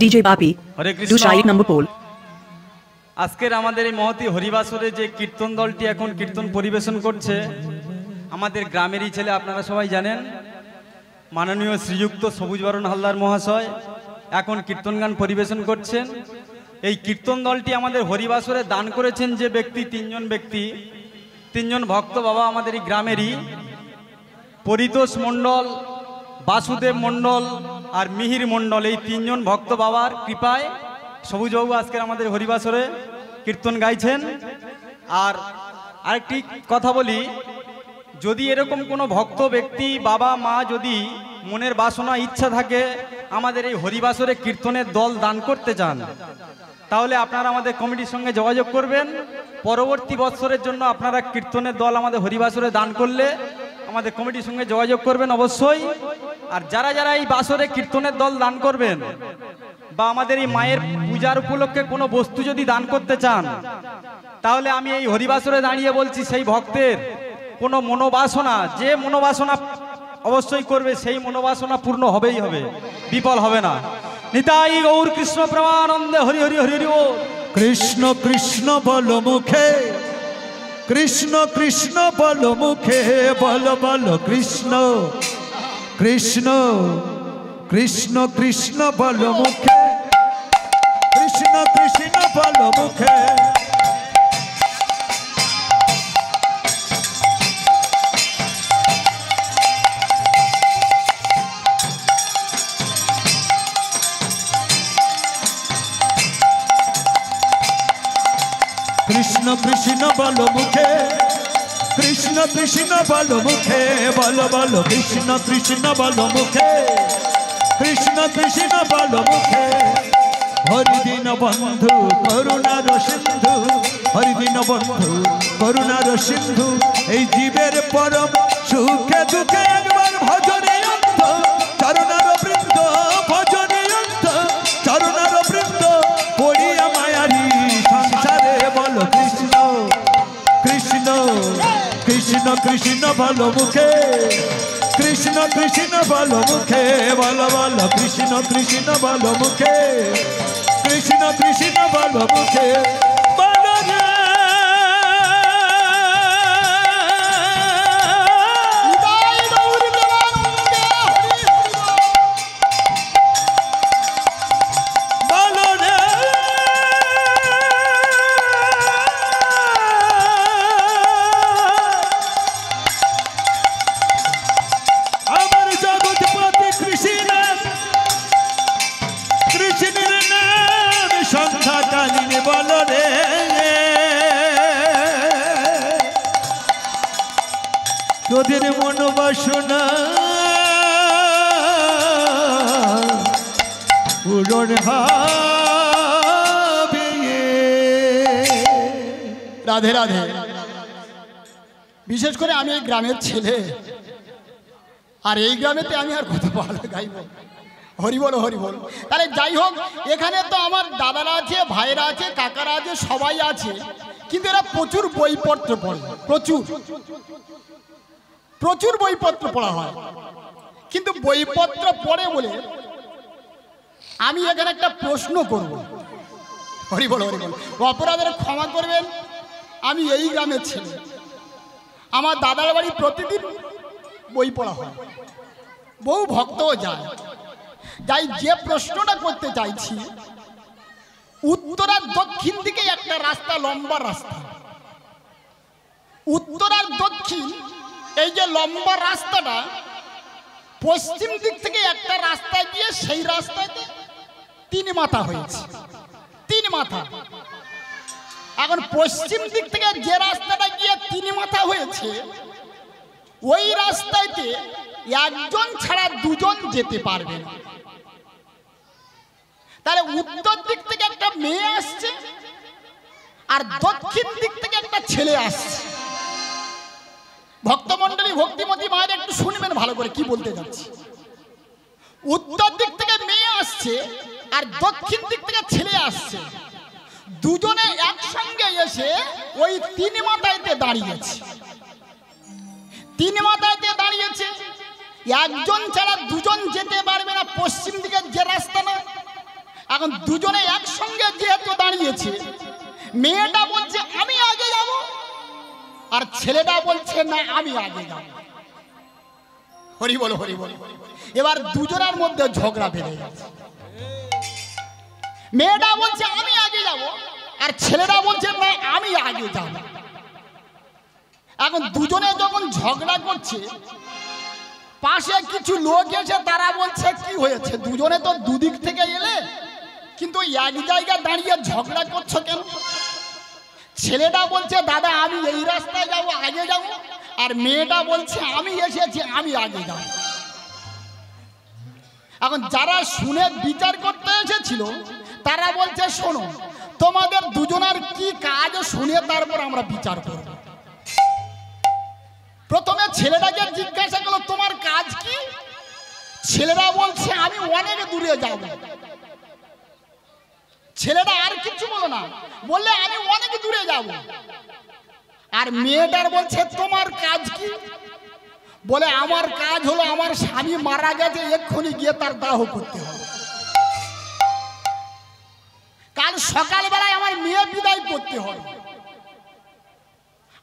DJ Papi, Hare do Krishna. Shaik number poll. আজকের আমাদের এই মহতি হরিবাসরে যে কীর্তন দলটি এখন কীর্তন পরিবেশন করছে আমাদের গ্রামেরই ছেলে, আপনারা সবাই জানেন মাননীয় শ্রীযুক্ত সবুজ বরণ হালদার মহাশয় এখন কীর্তন গান পরিবেশন করছেন। এই কীর্তন দলটি আমাদের হরিবাসরে দান করেছেন যে ব্যক্তি, তিনজন ভক্ত বাবা আমাদের এই গ্রামেরই, পরিতোষ মণ্ডল, বাসুদেব মণ্ডল আর মিহির মণ্ডল। এই তিনজন ভক্ত বাবার কৃপায় সবুজবাবু আজকের আমাদের হরিবাসরে কীর্তন গাইছেন। আর আরেকটি কথা বলি, যদি এরকম কোনো ভক্ত ব্যক্তি বাবা মা যদি মনের বাসনা ইচ্ছা থাকে আমাদের এই হরিবাসরে কীর্তনের দল দান করতে চান, তাহলে আপনারা আমাদের কমিটির সঙ্গে যোগাযোগ করবেন। পরবর্তী বৎসরের জন্য আপনারা কীর্তনের দল আমাদের হরিবাসরে দান করলে আমাদের কমিটির সঙ্গে যোগাযোগ করবেন অবশ্যই। আর যারা যারা এই বাসরে কীর্তনের দল দান করবেন বা আমাদের এই মায়ের পূজার উপলক্ষে কোনো বস্তু যদি দান করতে চান, তাহলে আমি এই হরিবাসরে দাঁড়িয়ে বলছি সেই ভক্তের কোনো মনোবাসনা, যে মনোবাসনা অবশ্যই করবে সেই মনোবাসনা পূর্ণ হবেই হবে, বিফল হবে না। নিতাই গৌর কৃষ্ণ প্রেমানন্দে হরি হরি হরি হরি বল। কৃষ্ণ কৃষ্ণ বল মুখে, কৃষ্ণ কৃষ্ণ বল মুখে, বল বল কৃষ্ণ কৃষ্ণ কৃষ্ণ কৃষ্ণ বল মুখে, কৃষ্ণ কৃষ্ণ বল মুখে। কৃষ্ণ কৃষ্ণ বল মুখে, কৃষ্ণ কৃষ্ণ বল মুখে, বল বল কৃষ্ণ কৃষ্ণ বল মুখে, কৃষ্ণ কৃষ্ণ বল মুখে। হরিদিন বন্ধু করুণার সিন্ধু, হরিদিন বন্ধু করুণার সিন্ধু, এই জীবের পরম সুখে দুঃখে একবার ভজনে অন্ত, চরণার বৃন্দ ভজনে অন্ত, চরণার বৃন্দ পড়িয়া মায়ারি সংসারে। বল কৃষ্ণ কৃষ্ণ কৃষ্ণ কৃষ্ণ বল মুখে, কৃষ্ণ কৃষ্ণ বল মুখে, বল বল কৃষ্ণ কৃষ্ণ বল মুখে, কৃষ্ণ কৃষ্ণ বল মুখে। বল রে তোদের মনোবাসনা পূরণ হবে। রাধে রাধে। বিশেষ করে আমি এই গ্রামের ছেলে, আর এই গ্রামেতে আমি আর কত ভালো গাইব। হরি বল হরি বল। তাহলে যাই হোক, এখানে তো আমার দাদারা আছে, ভাইরা আছে, কাকারা আছে, সবাই আছে, কিন্তু এরা প্রচুর বইপত্র পড়ে, প্রচুর প্রচুর বইপত্র পড়া হয়। কিন্তু বইপত্র পড়ে বলে আমি এখানে একটা প্রশ্ন করব। হরি বল হরি বল। অপরাধের ক্ষমা করবেন, আমি এই গ্রামের ছেলে, আমার দাদার বাড়ি প্রতিদিন বই পড়া হয়, বহু ভক্তও যায়। যাই যে প্রশ্নটা করতে চাইছি, উত্তর আর দক্ষিণ দিকে একটা রাস্তা, লম্বা রাস্তা, উত্তর আর দক্ষিণ এই যে লম্বা রাস্তাটা, পশ্চিম দিক থেকে একটা রাস্তায় গিয়ে সেই রাস্তাতে তিন মাথা হয়েছে, তিন মাথা। এখন পশ্চিম দিক থেকে যে রাস্তাটা গিয়ে তিন মাথা হয়েছে, ওই রাস্তাতে একজন ছাড়া দুজন যেতে পারবে না। তাহলে উত্তর দিক থেকে একটা মেয়ে আসছে আর দক্ষিণ দিক থেকে একটা ছেলে আসছে। ভক্তমণ্ডলী, ভক্তিমতী মায়ের একটু শুনবেন ভালো করে কি বলতে যাচ্ছি। উত্তর দিক থেকে মেয়ে আসছে আর দক্ষিণ দিক থেকে ছেলে আসছে, দুজনে একসঙ্গে এসে ওই তিন মাথায়তে দাঁড়িয়েছে। তিন মাথায়তে দাঁড়িয়েছে, একজন ছাড়া দুজন যেতে পারবে না পশ্চিম দিকের যে রাস্তা না। এখন দুজনে একসঙ্গে যেহেতু দাঁড়িয়েছে, মেয়েটা বলছে আমি আগে যাব, আর ছেলেটা বলছে না আমি আগে যাব। হরি বল হরি বল। এবার দুজনের মধ্যে ঝগড়া বেড়ে গেছে। মেয়েটা বলছে আমি আগে যাব, আর ছেলেটা বলছে না আমি আগে যাব। এখন দুজনে যখন ঝগড়া করছে, পাশে কিছু লোক এসে তারা বলছে কি হয়েছে, দুজনে তো দুদিক থেকে এলে, কিন্তু এক জায়গায় দাঁড়িয়ে ঝগড়া করছো কেন? ছেলেটা বলছে দাদা আমি এই রাস্তায় যাব, আগে যাব, আর মেয়েটা বলছে আমি এসেছি আমি আগে যাব। এখন যারা শুনে বিচার করতে এসেছিল তারা বলছে শোনো, তোমাদের দুজনের কি কাজ শুনে তারপর আমরা বিচার করব। প্রথমে ছেলেটাকে জিজ্ঞাসা করলো তোমার কাজ কি? ছেলেটা বলছে আমি অনেক দূরে যাব। ছেলেটা আর কিছু বলো না, বললে আমি অনেক দূরে যাব। আর মেয়েটার বলছে তোমার কাজ কি? বলে আমার কাজ হলো আমার স্বামী মারা গেছে, এক্ষুনি গিয়ে তার দাহ করতে হবে। কাল সকালবেলায় আমার মেয়ে বিদায় করতে হবে,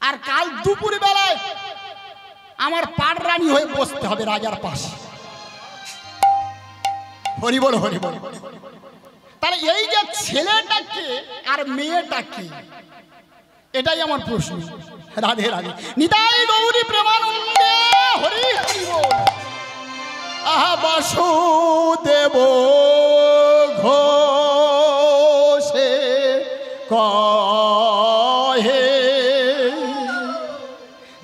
আর কাল দুপুর বেলায় আমার পাটরানী হয়ে বসতে হবে রাজার পাশে। হরি বল হরি বল। তাহলে এই যে ছেলেটাকে আর মেয়েটাকে, এটাই আমার প্রশ্ন। রাধে রাধে, নিতাই গৌরী প্রেমানন্দে, হরি হরি বল। আহা বাসুদেব ঘোষে কহে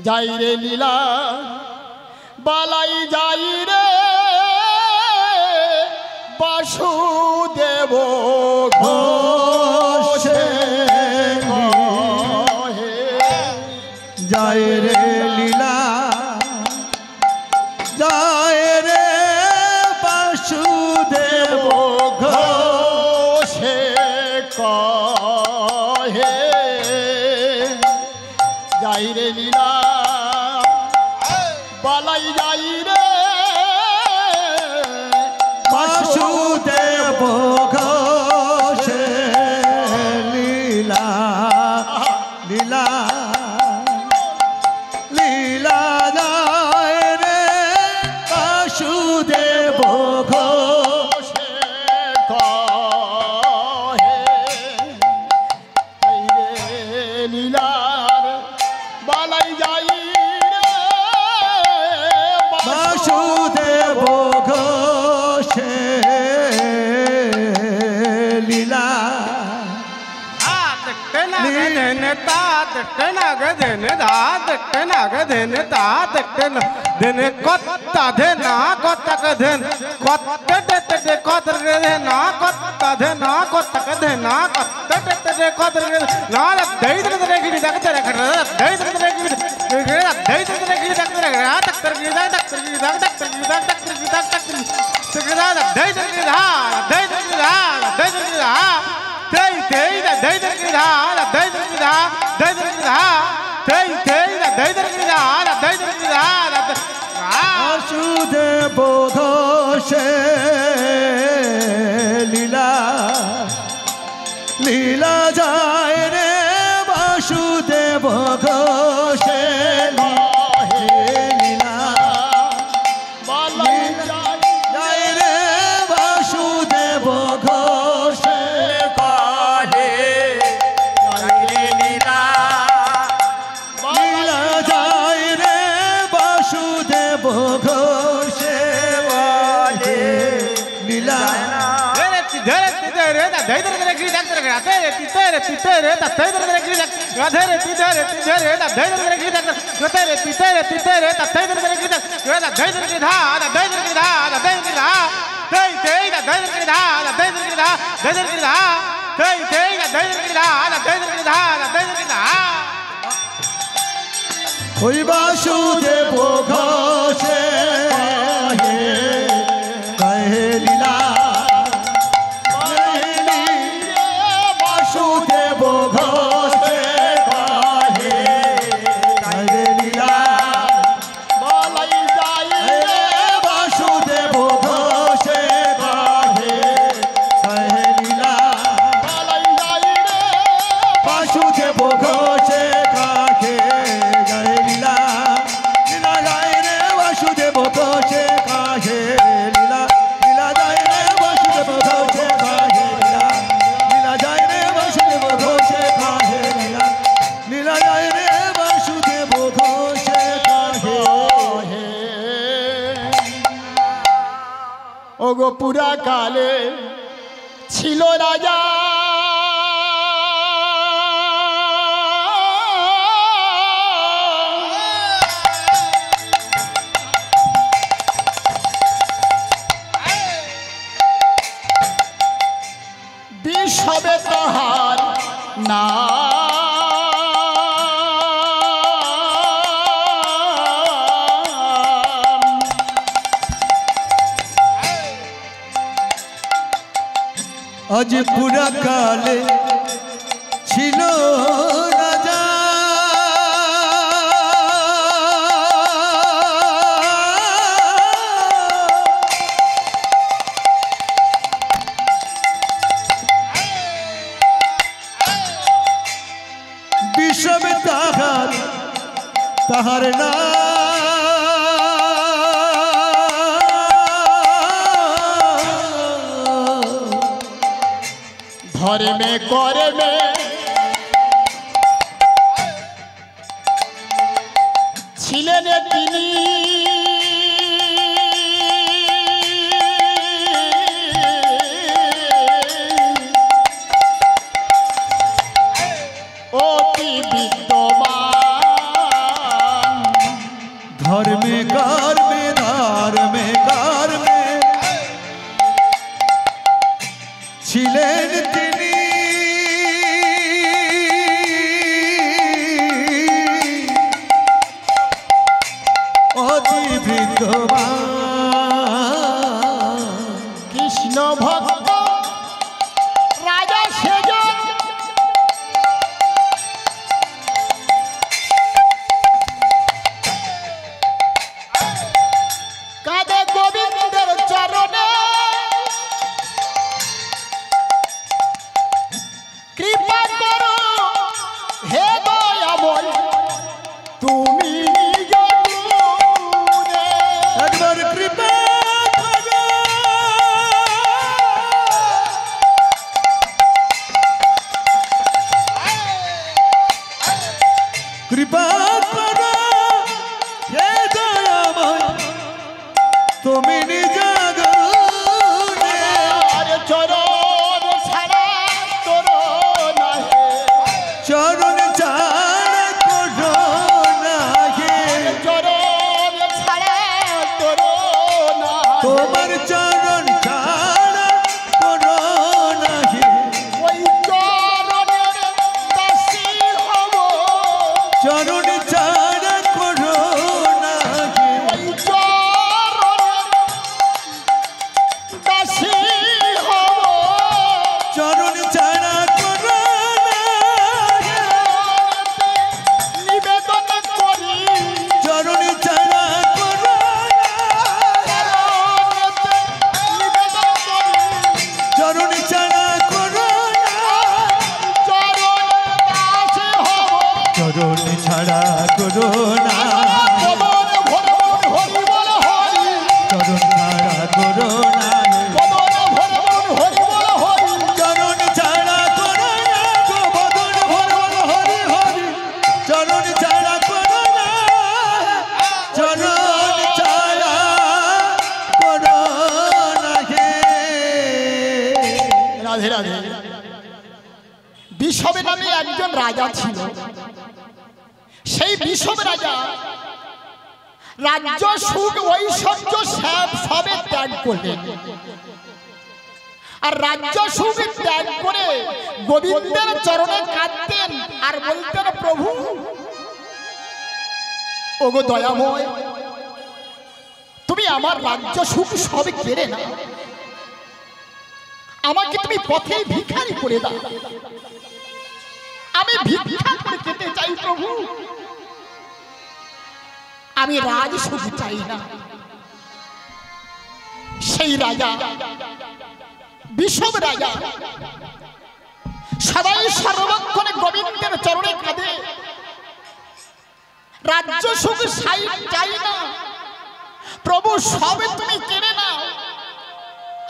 যাই রে লীলা বালাই যাই রে বাসুদেব ঘোষে কহে যায় রে লীলা, যায় রে বাসুদেব ঘোষে কহে যাই রে লীলা বালাই যাই রে বাসুদেব ঘোষে লীলা, লীলা লীলা যায় রে বাসুদেব ঘোষে কহে যাই রে লীলার বালাই যাই রে বাসুদেব ঘোষে লীলা। বাসুদেব ঘোষে লীলা, লীলা যায় রে বাসুদেব ঘোষে লীলা, বালাই যায় রে বাসুদেব ঘোষে লীলা, যায় রে বাসুদেব ঘোষে লীলা। ওই বাসুদেব ঘোষে কহে লীলা, বাসুদেব ঘোষে কহে লীলা, বালাই যাই বাসুদেব ঘোষে কহে লীলা। পুরা কালে ছিল রাজা বিষবে তাহার না আজ পুরা কালে ছিল রাজা বিষবে তাহার না ধর্মে কর্মে ছিলেন তিনি অতি বিদ্যমান ধর্মে কর্মে ধর্মে কর্মে ছিলেন তিনি অতি বিদ্যমান কৃষ্ণ ভক্ত রাজা সেজন কাঁদে গোবিন্দের চরণে কৃপা করো হে দয়াময় তুমি নিজ গুণে। একবার কৃপা করো কৃপা করো হে দয়াময় তুমি নিজ গুণে আর চরণ ছাড়া তোর নাহে চরণ ছাড়া করো না হে চরণ ছাড়া তোর নাহে তোমার চরণ ছাড়া করো না হে ওই চরণের দাসী হব চরণ ছাড়া করো না হে ওই চরণের দাসী হব চরণ ছাড়া করো না হে নিবেদন করি চরণ ছাড়া করো না নিবেদন করি চরণ ছাড়া করো না চরণ দাসী হব চরণ ছাড়া করো না কবর ভরবন হরি বল হরি চরণ ছাড়া করো না কবর ভরবন হরি বল হরি চরণ ছাড়া করো না গো বদন ভরবন হরি হরি চরণ ছাড়া করো না চরণ ছাড়া করো না হে রাধে রাধে বিষবে নামে একজন রাজা ছিল সেই বিষব রাজা রাজ্য সুখ ঐশ্বর্য সবে ত্যাগ করলেন আর রাজ্য সুখ ত্যাগ করে গোবিন্দের চরণে কাঁদতেন আর বলতেন প্রভু ওগো দয়াময় তুমি আমার রাজ্য সুখ সব কেড়ে না আমাকে তুমি পথে ভিখারি করে দাও আমি ভিক্ষা করে খেতে চাই প্রভু আমি রাজ সুখ চাই না সেই রাজা বিষব রাজা সবাই সর্বক্ষণে গোবিন্দের চরণে কাঁদে রাজ্য সুখ চাই না প্রভু সবে তুমি কেড়ে নাও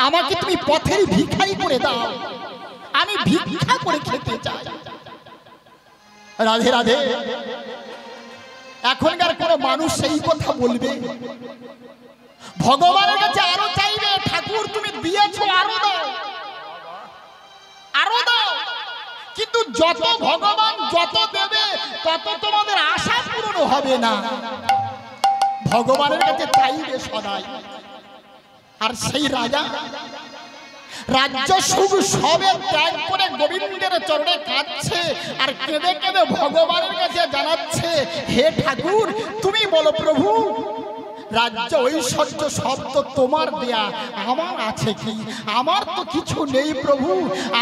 আমাকে তুমি পথের ভিখারি করে দাও আমি ভিক্ষা করে খেতে চাই রাধে রাধে এখনকার কোনো মানুষ সেই কথা বলবে ভগবানের কাছে আরো চাইবে, ঠাকুর তুমি দিয়েছো আরো দাও, আরো দাও। কিন্তু যত ভগবান যত দেবে তত তোমাদের আশা পূরণ হবে না। ভগবানের কাছে চাইবে সদাই। আর সেই রাজা রাজ্য সুখ সবে ত্যাগ করে গোবিন্দের চরণে কাঁদছে আর কেঁদে কেঁদে ভগবানের কাছে জানাচ্ছে, হে ঠাকুর তুমি বলো প্রভু, রাজ্য ঐশ্বর্য সব তো তোমার দেয়া, আমার আছে কি? আমার তো কিছু নেই প্রভু।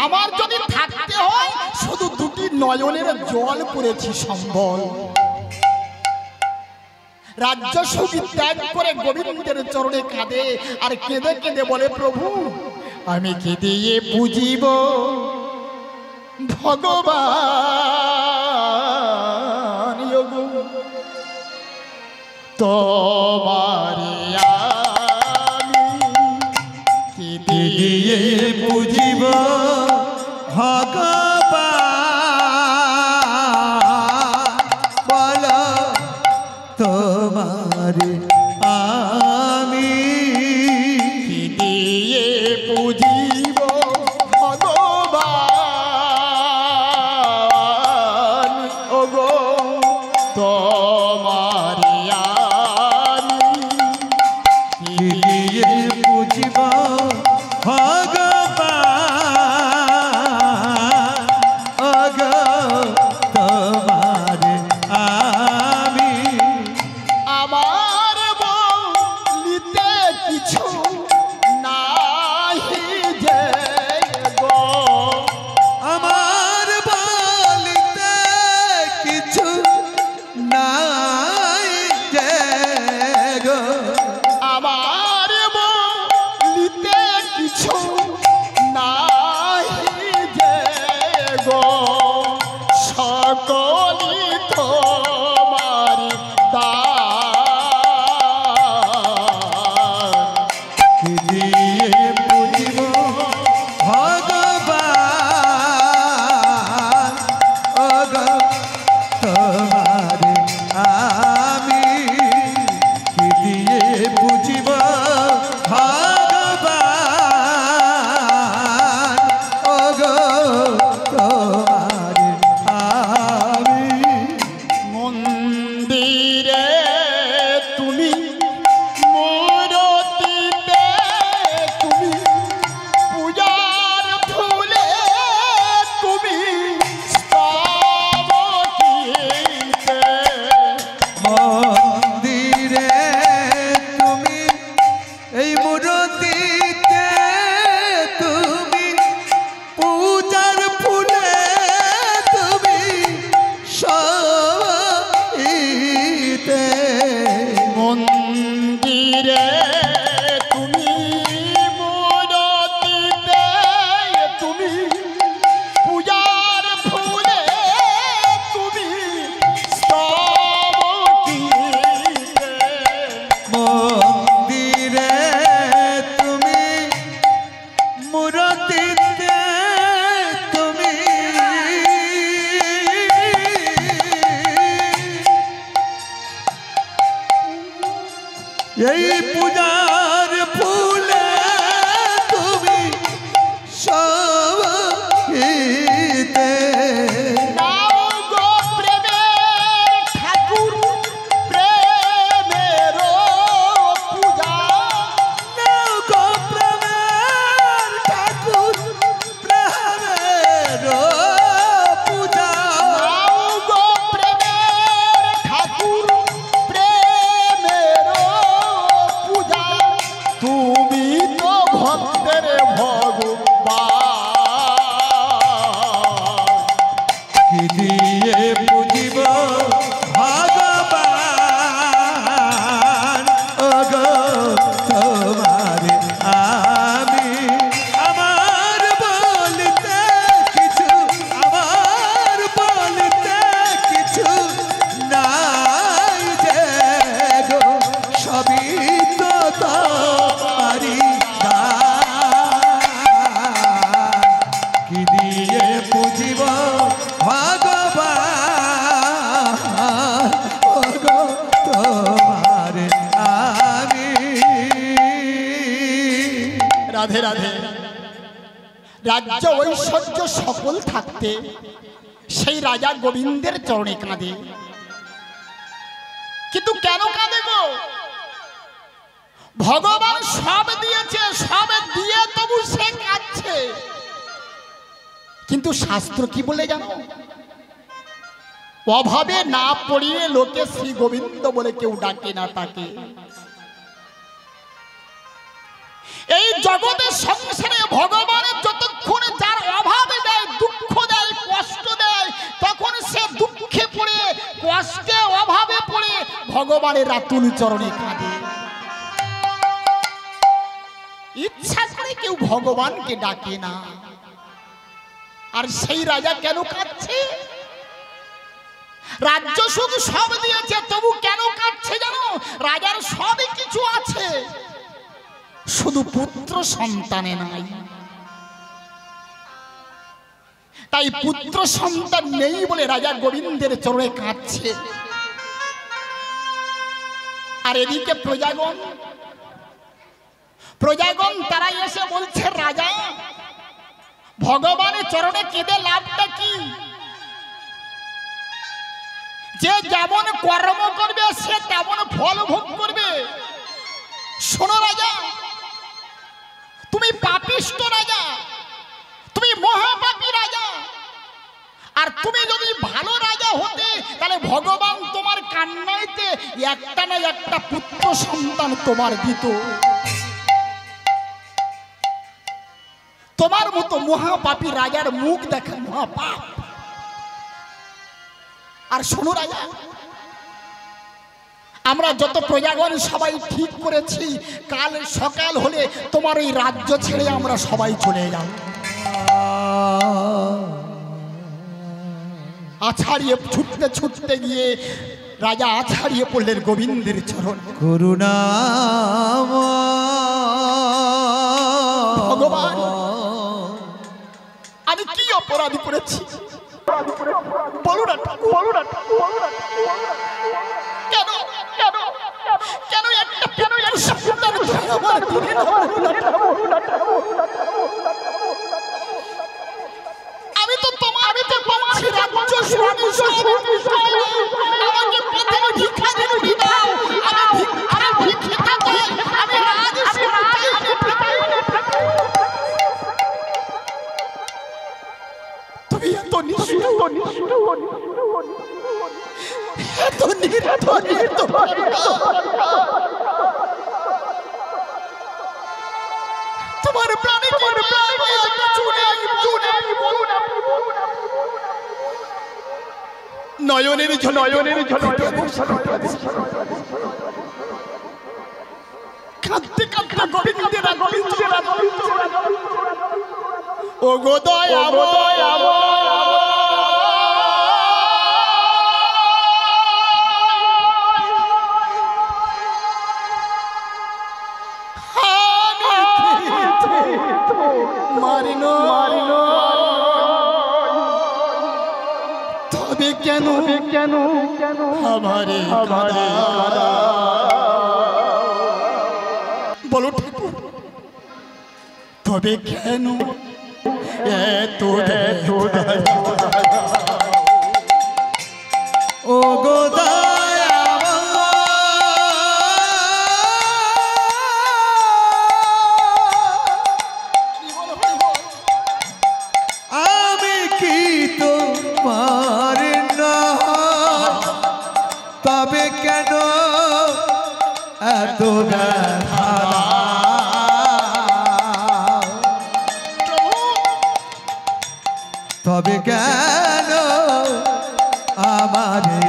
আমার যদি থাকতে হয় শুধু দুটি নয়নের জল করেছি সম্বল। রাজ্য সুখ ত্যাগ করে গোবিন্দের চরণে কাঁদে আর কেঁদে কেঁদে বলে, প্রভু আমি কি দিয়ে বুঝিব ভগবান তোমারে আমি কি দিয়ে বুঝিব ভগবান বলো তোমারে আমি কি দিয়ে বুঝিব ভগবান ওগো তোমারে আমি দিয়ে বুঝিব ভগবান ওগো তোমারে আমি আমার বলিতে কিছু নাহি যে গো, আমার বলিতে কিছু নাই যে গো আমার বলিতে কিছু নাহি যে গো, সকলি তোমারি দান। কি দিয়ে বুঝিব ভগবান ওগো তোমারে আমি কি দিয়ে বুঝিব ভগবান ওগো তোমারে আমি মন্দিরে তুমি মূরতিতে তুমি পূজার ফুলে তুমি স্তবকিতে মন্দিরে তুমি এই মূর্তিতে তুমি পূজার ফুলে তুমি সইতে মন্দিরে তুমি মূরতিতে তুমি পূজার ফুলে তুমি স্তবকিতে মন্দিরে তুমি মূর্তিতে তুমি এই পূজার ফুলে তুমি সইতে নাও গো প্রেমের ঠাকুর প্রেমের পূজা, নাও গো প্রেমের ঠাকুর প্রেমের পূজা নাও গো প্রেমের ঠাকুর প্রেমের পূজা। তুমি তো ভক্তের ভগবান। কি দিয়ে বুঝিব ভগবান ওগো তোমারে আমি আমার বলিতে কিছু আমার বলিতে কিছু নাই যে গো সবই তো তোমারি দান। কি দিয়ে বুঝিব ভগবান ওগো তোমারে আমি রাধে। রাজ্য ঐশ্বর্য সকল থাকতে সেই রাজা গোবিন্দের চরণে কাঁদে। কিন্তু কেন কাঁদে গো? ভগবান সব দিয়েছে, সব দিয়ে তবু সে কাঁদছে। কিন্তু শাস্ত্র কি বলে জানো? অভাবে না পড়িয়ে লোকে শ্রী গোবিন্দ বলে কেউ ডাকে না তাকে। এই জগতের সংসারে ভগবানের যতক্ষণ যার অভাবে দেয়, দুঃখ দেয়, কষ্ট দেয়, তখন সে দুঃখে পড়ে, কষ্টে, অভাবে পড়ে ভগবানের আতুল চরণে কাঁদে। ইচ্ছা করে কেউ ভগবানকে ডাকে না। আর সেই রাজা কেন কাঁদছে? রাজ্য শুধু সব দিয়েছে তবু কেন কাঁদছে জানো? রাজার সবই কিছু আছে, শুধু পুত্র সন্তানে নাই। তাই পুত্র সন্তান নেই বলে রাজা গোবিন্দের চরণে কাঁদছে। আর এদিকে প্রজাগণ তারা এসে বলছে, রাজা ভগবানের চরণে কেঁদে লাভটা কি? যে যেমন কর্ম করবে সে তেমন ফল ভোগ করবে। শোনো রাজা, তুমি পাপিষ্ট রাজা, তুমি মহাপাপী রাজা। আর তুমি যদি ভালো রাজা হতে তাহলে ভগবান তোমার কান্নাইতে একটা না একটা পুত্র সন্তান তোমার দিত। তোমার মতো মহাপাপী রাজার মুখ দেখা মহাপাপ। আর শোনো রাজা, আমরা যত প্রজাগণ সবাই ঠিক করেছি, কাল সকাল হলে তোমার এই রাজ্য ছেড়ে আমরা সবাই চলে যাব। আছাড়িয়ে ছুটতে ছুটতে গিয়ে রাজা আছাড়িয়ে পড়লেন গোবিন্দের চরণ। করুণা ভগবান, আমি কি অপরাধ করেছি বলো না, বলো না, কেন কেন কেন একটা কেন সন্তান আমার দিলে না? আমি তো তোমার রাজ্য স্বামী আমাকে প্রথমে ভিক্ষা দিয়ে দাও। আমি ভিক্ষা চাই, আমি রাজ তুমি এত নিষ্ঠুর, এত নির্দয়, এত তোমার প্রাণে নয়নের কাঁদতে কাঁদতে গোবিন্দের ও গো দয়া মারিনো তবে কেন আমারে বলো ঠাকুর, তবে কেন এত ও গো আমি কি তোমার না, তবে কেন এত ব্যথা? তবে কেন আমারে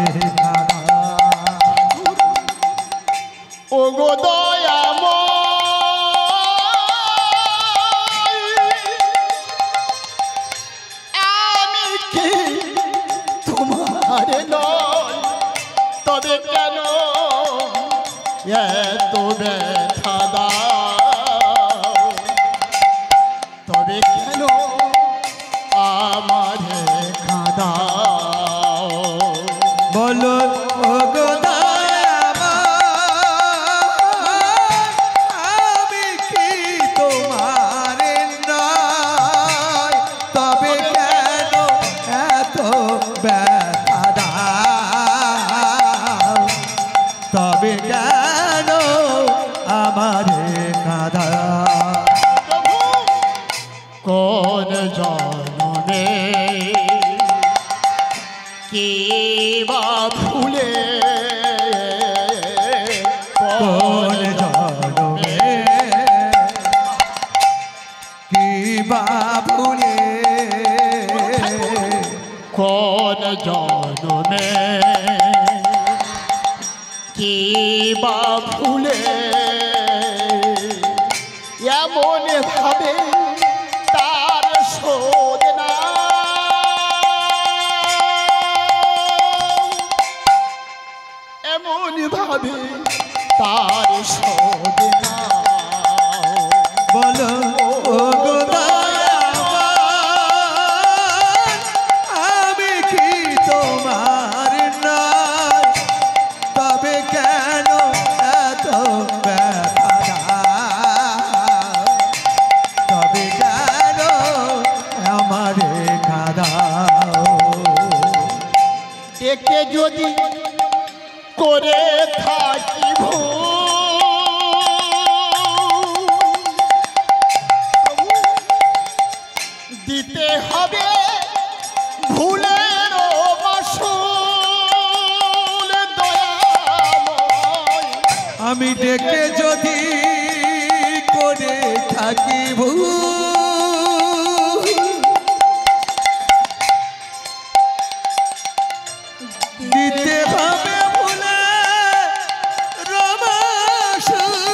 ও গো দয়াময়, আমি কি তোমার নয়, তবে কেন এত ব্যথা দাও? তবে কেন আমারে কাঁদাও? বলো কোন জনমে কি বা ভুলে এমন ভাবে তার শোধ না এমন ভাবে তার শোধ না বলো ও গো দয়াবান, আমি কি তোমার নয়? তবে কেন এত ব্যথা? তবে কেন আমারে কাঁদাও? ডেকে যদি করে থাকি দিতে হবে ভুলের মাসুল দয়াময়। আমি ডেকে যদি করে থাকি ভুল, দিতে হবে ভুলে রমাসুল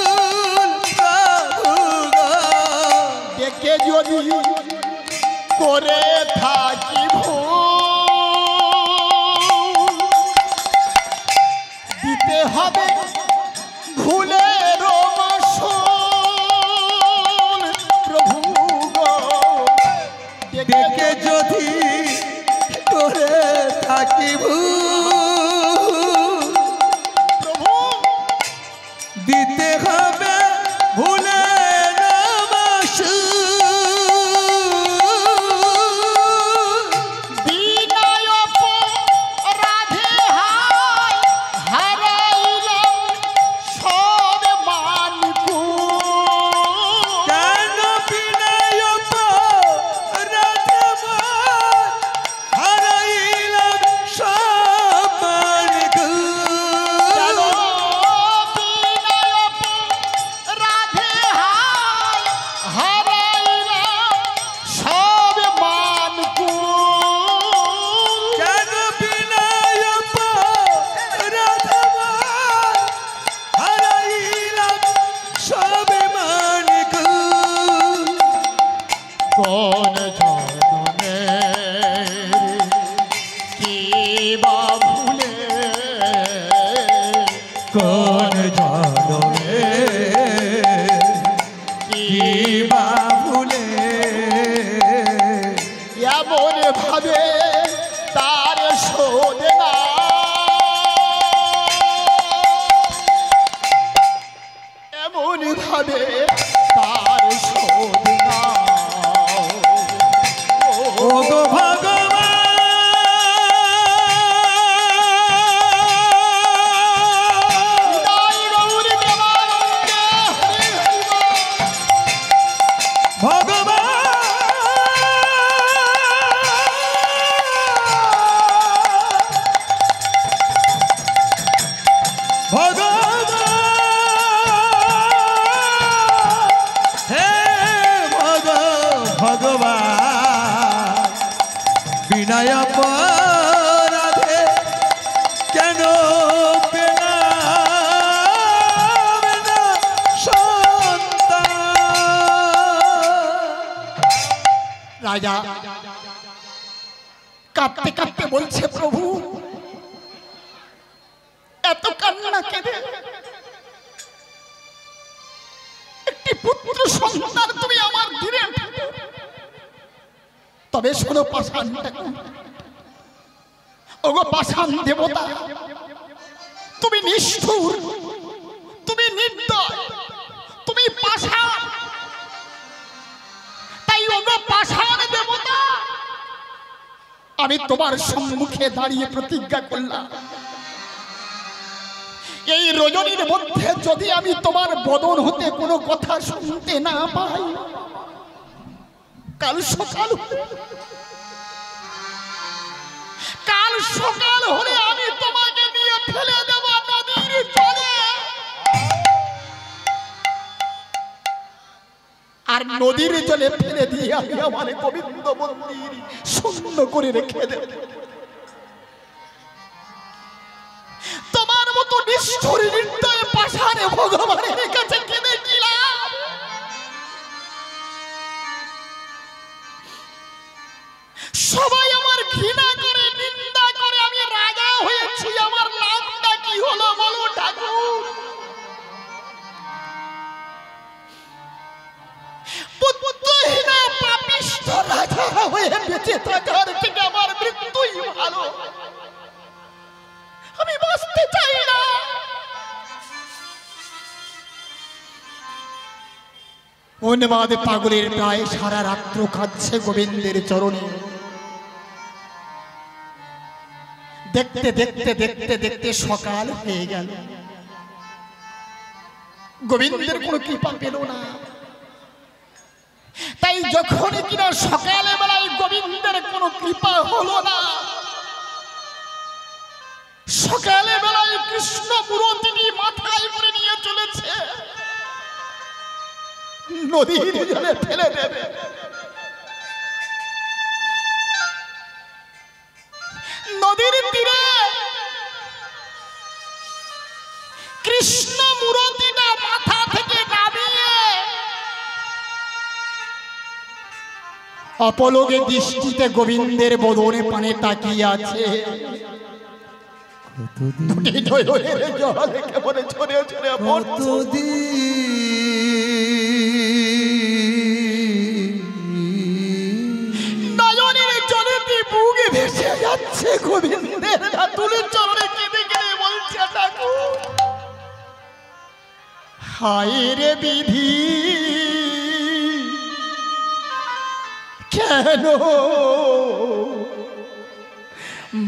প্রভু গো। ডেকে যদি করে থাকি দিতে হবে ভুলের মাসুল প্রভু গো। ডেকে যদি করে থাকি ভুল, প্রভু দিতে হবে ভুলে কোন জনমে কি বা ভুলে কোন জনমে কি বা ভুলে এমন ভাবে তার শোধ না এমন ভাবে তার শোধ না ও গো ভগবান, ভগবান, বিনয় অপরাধে কেন পেলাম না সন্তান? রাজা কাঁদতে কাঁদতে বলছে, প্রভু এত কান্না কেঁদে একটি পুত্র সন্তান তুমি আমার দিলে, তবে শোনো পাষাণটা, ওগো পাষাণ দেবতা, তুমি নিষ্ঠুর, তুমি নির্দয়, তুমি পাষাণ। তাই ওগো পাষাণ দেবতা, আমি তোমার সম্মুখে দাঁড়িয়ে প্রতিজ্ঞা করলাম, এই রজনীর মধ্যে যদি আমি তোমার বদন হতে কোনো কথা শুনতে না পাই, কাল সকাল হলে আমি তোমাকে নিয়ে ফেলে দেব নদীর জলে। আর নদীর জলে ফেলে দিয়ে আমি আমার গোবিন্দ মন্দির শূন্য করে রেখে দেব। তোমার মতো নিষ্ঠুর নির্দয় পাষাণে ভগবানের কাছে কেঁদে কি লাভ? সবাই আমার ঘৃণা করে, নিন্দা করে, আমি রাজা হয়েছি, আমার লাভটা কি হলো বলো ঠাকুর? পুত্রহীনা পাপিষ্ঠ রাজা হয়ে বেঁচে থাকার থেকে আমার মৃত্যুই ভালো। আমি বাঁচতে চাই না। উন্মাদ পাগলের প্রায় সারা রাত্র কাঁদছে গোবিন্দের চরণে। দেখতে দেখতে দেখতে দেখতে সকাল হয়ে গেল, গোবিন্দের কোনো কৃপা পেল না। তাই যখন কিনা সকালে বেলায় গোবিন্দের কোনো কৃপা হলো না, সকালে বেলায় কৃষ্ণ মূর্তিটি মাথায় করে নিয়ে চলেছে, নদীর জলে ফেলে দেবে। নদীর তীরে কৃষ্ণ মূর্তিটা মাথা থেকে নামিয়ে অপলকে দৃষ্টিতে গোবিন্দের বদনে পানে তাকিয়ে আছে। নয়নের জলেতে বুকে ভেসে যাচ্ছে গোবিন্দের তুলে চরণে কেঁদে কেঁদে বলছে ঠাকুর, হায় রে বিধি, কেন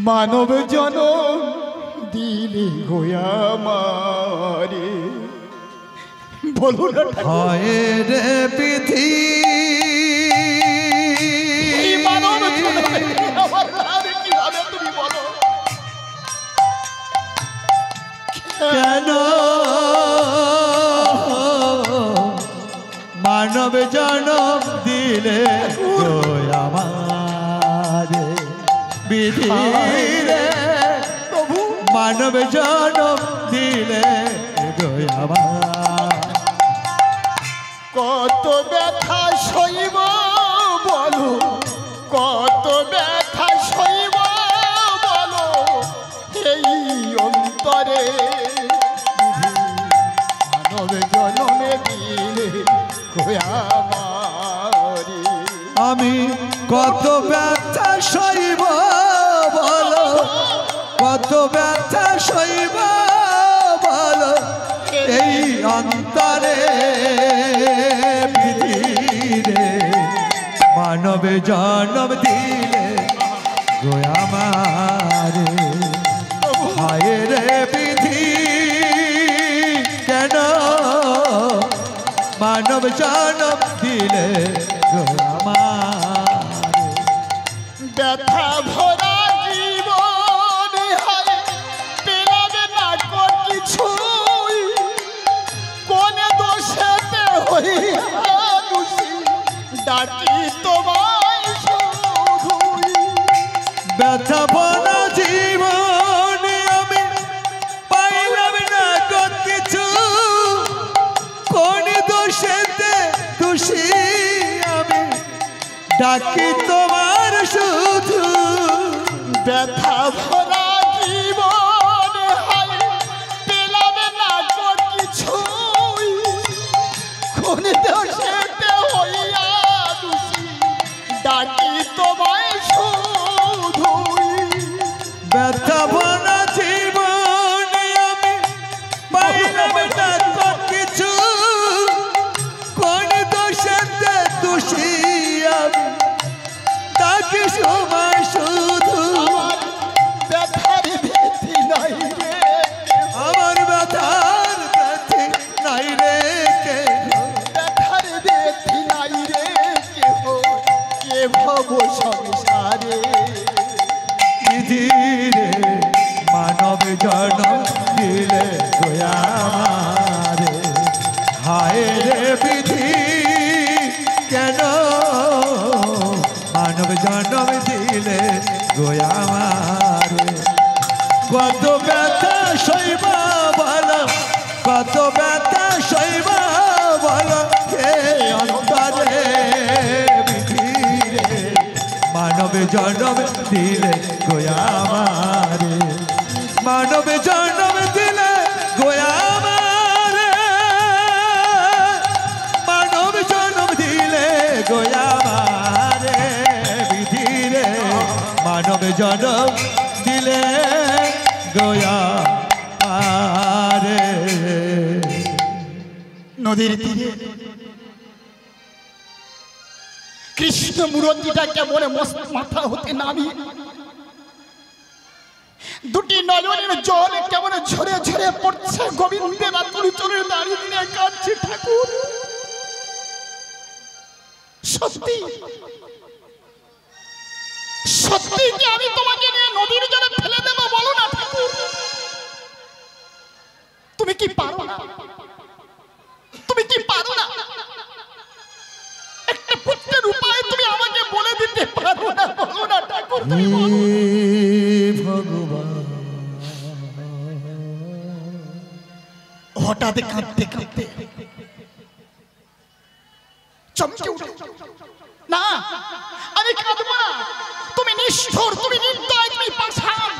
মানব জনম দিলি গোয়া মারে? বলুন হায় রে বিধি, মানব জনমে আমার লাভ কি হবে তুমি বলো? কেন মানব জনম দিলে আমারে? বিধি রে প্রভু, মানব জনম দিলে আমার। কত ব্যথা সইব বলো, কত ব্যথা সইব বলো এই অন্তরে, মানব জনমে দিলে আমারে। আমি কত ব্যথা সইব বলো, কত ব্যথা সইব বলো এই অন্তরে, বিধিরে মানব জন্ম দিলে গো আমারে। হায় রে বিধি, কেন মানব জন্ম দিলে গো আমারে? ব্যথা ভরা জীবন হায় পেলাবে না কিছুই, কোন দোষেতে হইয়া দোষী ডাকি তোমায় শুধুই। ব্যথা ভরা জীবন আমি পাইলাম না কিছু, কোন দোষেতে দোষী আমি ডাকি তোমার শুধু। ব্যথা ভরা জীবন হায় পেলাবে না কিছুই, কোন দোষেতে হইয়া দোষী ডাকি তোমায় শুধুই। ব্যথা ভরা জীবন আমি পাইলাম না কিছু, কোন দোষেতে দোষী আমি ডাকি তোমায় শুধু। ব্যথার ভীতি নাই রে, আমার ব্যথার ব্যথি নাই রে কেহ, ব্যথার ভীতি নাই রে কেহ, কে ভব সংসারে। বিধিরে মানব জন্ম দিলে গোয়া আমারে। হায় রে বিধি, জনম দিলে গোয়ামারে কত ব্যথা সইব বলো কত ব্যথা সইব বলো হে অন্তরে বিধিরে মানব জনম দিলে গোয়ামারে মানব জনম দিলে গোয়ামারে মানব জনম দিলে গোয়ামারে বিধিরে মানব জনম দিলে গোয়ামারে নদীর তীরে কৃষ্ণ মূর্তিটা কেমন মাথা হতে নামিয়ে দুটি নয়নের জল কেমন ঝরে ঝরে পড়ছে গোবিন্দের আতুলি চলে দাঁড়িয়ে কাঁদছে ঠাকুর সত্যি সত্যি কি আমি তোমাকে নিয়ে নদীর জলে ফেলে দেব বলো না ঠাকুর তুমি কি পারো না তুমি কি পারো না একটা পুত্রের উপায় তুমি আমাকে বলে দিতে পারো না বলো না ঠাকুর তুমি বলো ভগবান হঠাৎ কাঁদতে কাঁদতে চমকে উঠে না আমি কাঁদবো না তুমি নিষ্ঠুর তুমি নির্দয় তুমি পাষাণ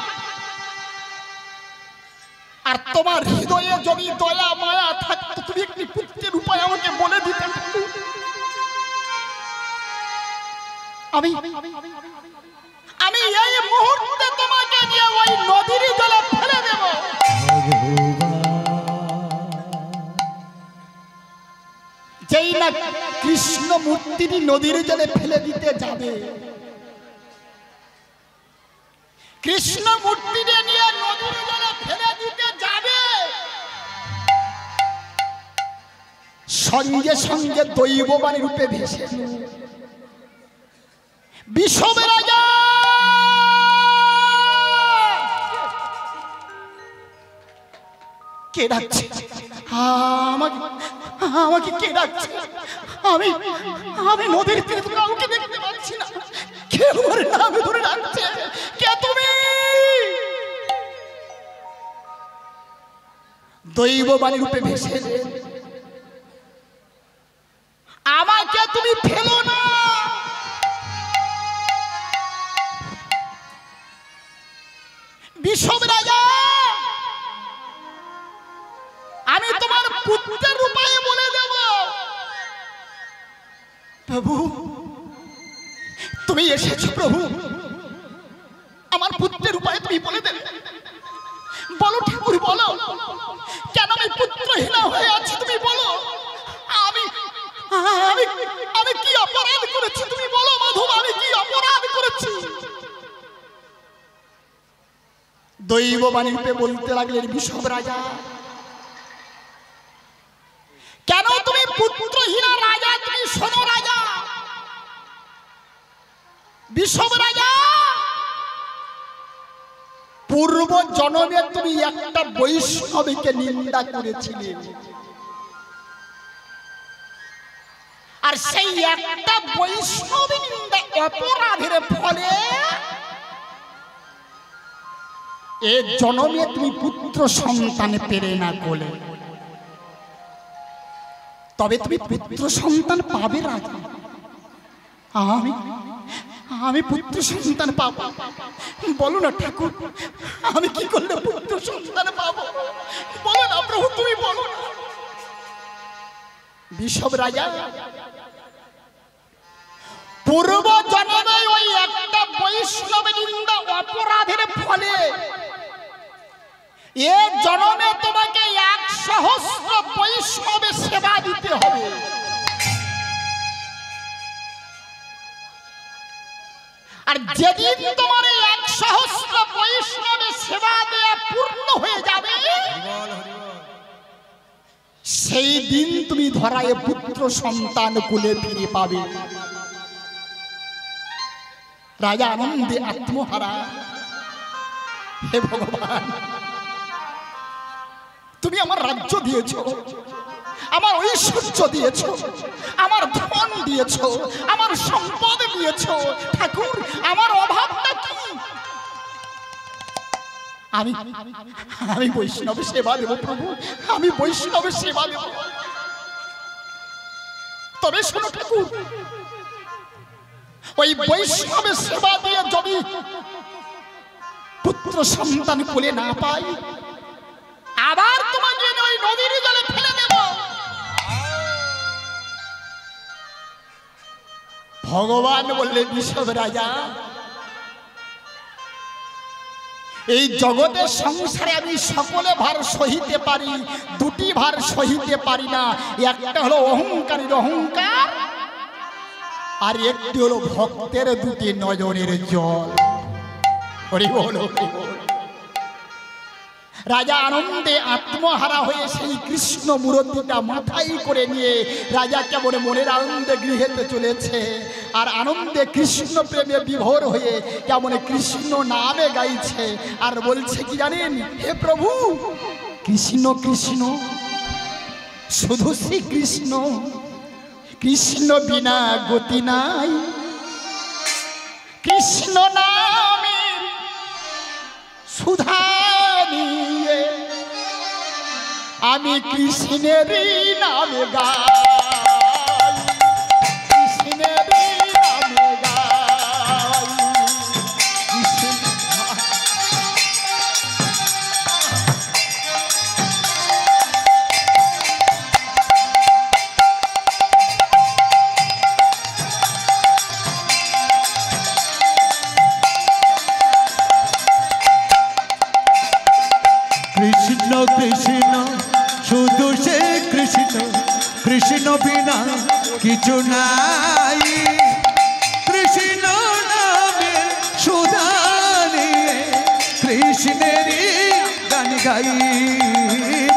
আর তোমার হৃদয়ে যদি দয়া মায়া থাকতো তুমি একটি পুত্রের উপায় আমাকে বলে দিতে আমি এই মুহূর্তে তোমাকে নিয়ে ওই নদীর জলে ফেলে দেব যেই না কৃষ্ণ মূর্তিটি নদীর জলে ফেলে দিতে যাবে কৃষ্ণ মূর্তিটি নিয়ে নদীর জলে ফেলে দিতে যাবে সঙ্গে সঙ্গে দৈববাণী রূপে ভেসে বিষবের রাজা কে ডাকছে আমাকে কে ডাকছে আমি নদীর তীরে কাউকে দেখতে পাচ্ছি না কে আমার নাম ধরে ডাকছে কে তুমি দৈববাণী রূপে ভেসে আমাকে তুমি ফেলো না বিষব রাজা আমি তোমার পুত্রের উপায় বলে দেব প্রভু তুমি এসেছো প্রভু আমার পুত্রের উপায় তুমি বলে দেবে বলো ঠাকুর বলো কেন আমি পুত্রহীন হয়ে আছি তুমি বলো আমি আমি আমি কি অপরাধ করেছি তুমি বলো মাধব আমি কি অপরাধ করেছি দৈববাণী রূপে বলতে লাগলেন বিষব রাজা কেন তুমি পুত্রহীন রাজা তুমি শোনো রাজা বিষব রাজা পূর্ব জন্মে তুমি একটা বৈষ্ণবীকে নিন্দা করেছিলে আর সেই একটা বৈষ্ণবী নিন্দা অপরাধের ফলে এ জন্মে তুমি পুত্র সন্তান পেরে না কোলে তবে তুমি পুত্র সন্তান পাবে রাজা আমি পুত্র সন্তান পাবো বলো না ঠাকুর আমি কি করলে পুত্র সন্তান পাবো বলো না প্রভু তুমি বলো না বিষব রাজা পূর্ব জন্মে ওই একটা বৈষ্ণব নিন্দা অপরাধের ফলে এ জন্মে তোমাকে 100 বৈষ্ণবের সেবা দিতে হবে আর যেদিন তোমার 100 বৈষ্ণবের সেবা দেয়া পূর্ণ হয়ে যাবে সেই দিন তুমি ধরায় পুত্র সন্তান কুলে ফিরে পাবে রাজা আনন্দে আত্মহারা হে ভগবান তুমি আমার রাজ্য দিয়েছো আমার ঐশ্বর্য দিয়েছো, আমার ধন দিয়েছো, আমার সম্পদ দিয়েছো। ঠাকুর, আমার অভাবটা কি? আমি বৈষ্ণবের সেবা দেব প্রভু, আমি বৈষ্ণবের সেবা দেব। তবে শোনো ঠাকুর, ওই বৈষ্ণবের সেবা দিয়ে যদি পুত্র সন্তান কোলে না পাই, আবার তোমাকে ওই নদীর জলে ফেলে দেব। ভগবান বললে, বিষব রাজা, এই জগতের সংসারে আমি সকলে ভার সহিতে পারি, দুটি ভার সহিতে পারি না। একটা হলো অহংকারীর অহংকার, আর একটি হলো ভক্তের দুটি নজরের জল। হরি বল, হরি বল। রাজা আনন্দে আত্মহারা হয়ে সেই কৃষ্ণ মূর্তিটা মাথায় করে নিয়ে রাজা কেমন মনের আনন্দে গৃহেতে চলেছে, আর আনন্দে কৃষ্ণ প্রেমে বিভোর হয়ে কেমন কৃষ্ণ নামে গাইছে, আর বলছে কি জানেন? হে প্রভু, কৃষ্ণ কৃষ্ণ, শুধু শ্রী কৃষ্ণ, কৃষ্ণ বিনা গতি নাই, কৃষ্ণ নামে সুধা নিয়ে আমি কৃষ্ণেরই নামে গাই, কৃষ্ণেরই নামে গাই। কৃষ্ণ কৃষ্ণ, শুধু সে কৃষ্ণ, কৃষ্ণ বিনা কিছু নাই, কৃষ্ণ নামে সুধা নিয়ে কৃষ্ণেরই গান গাই,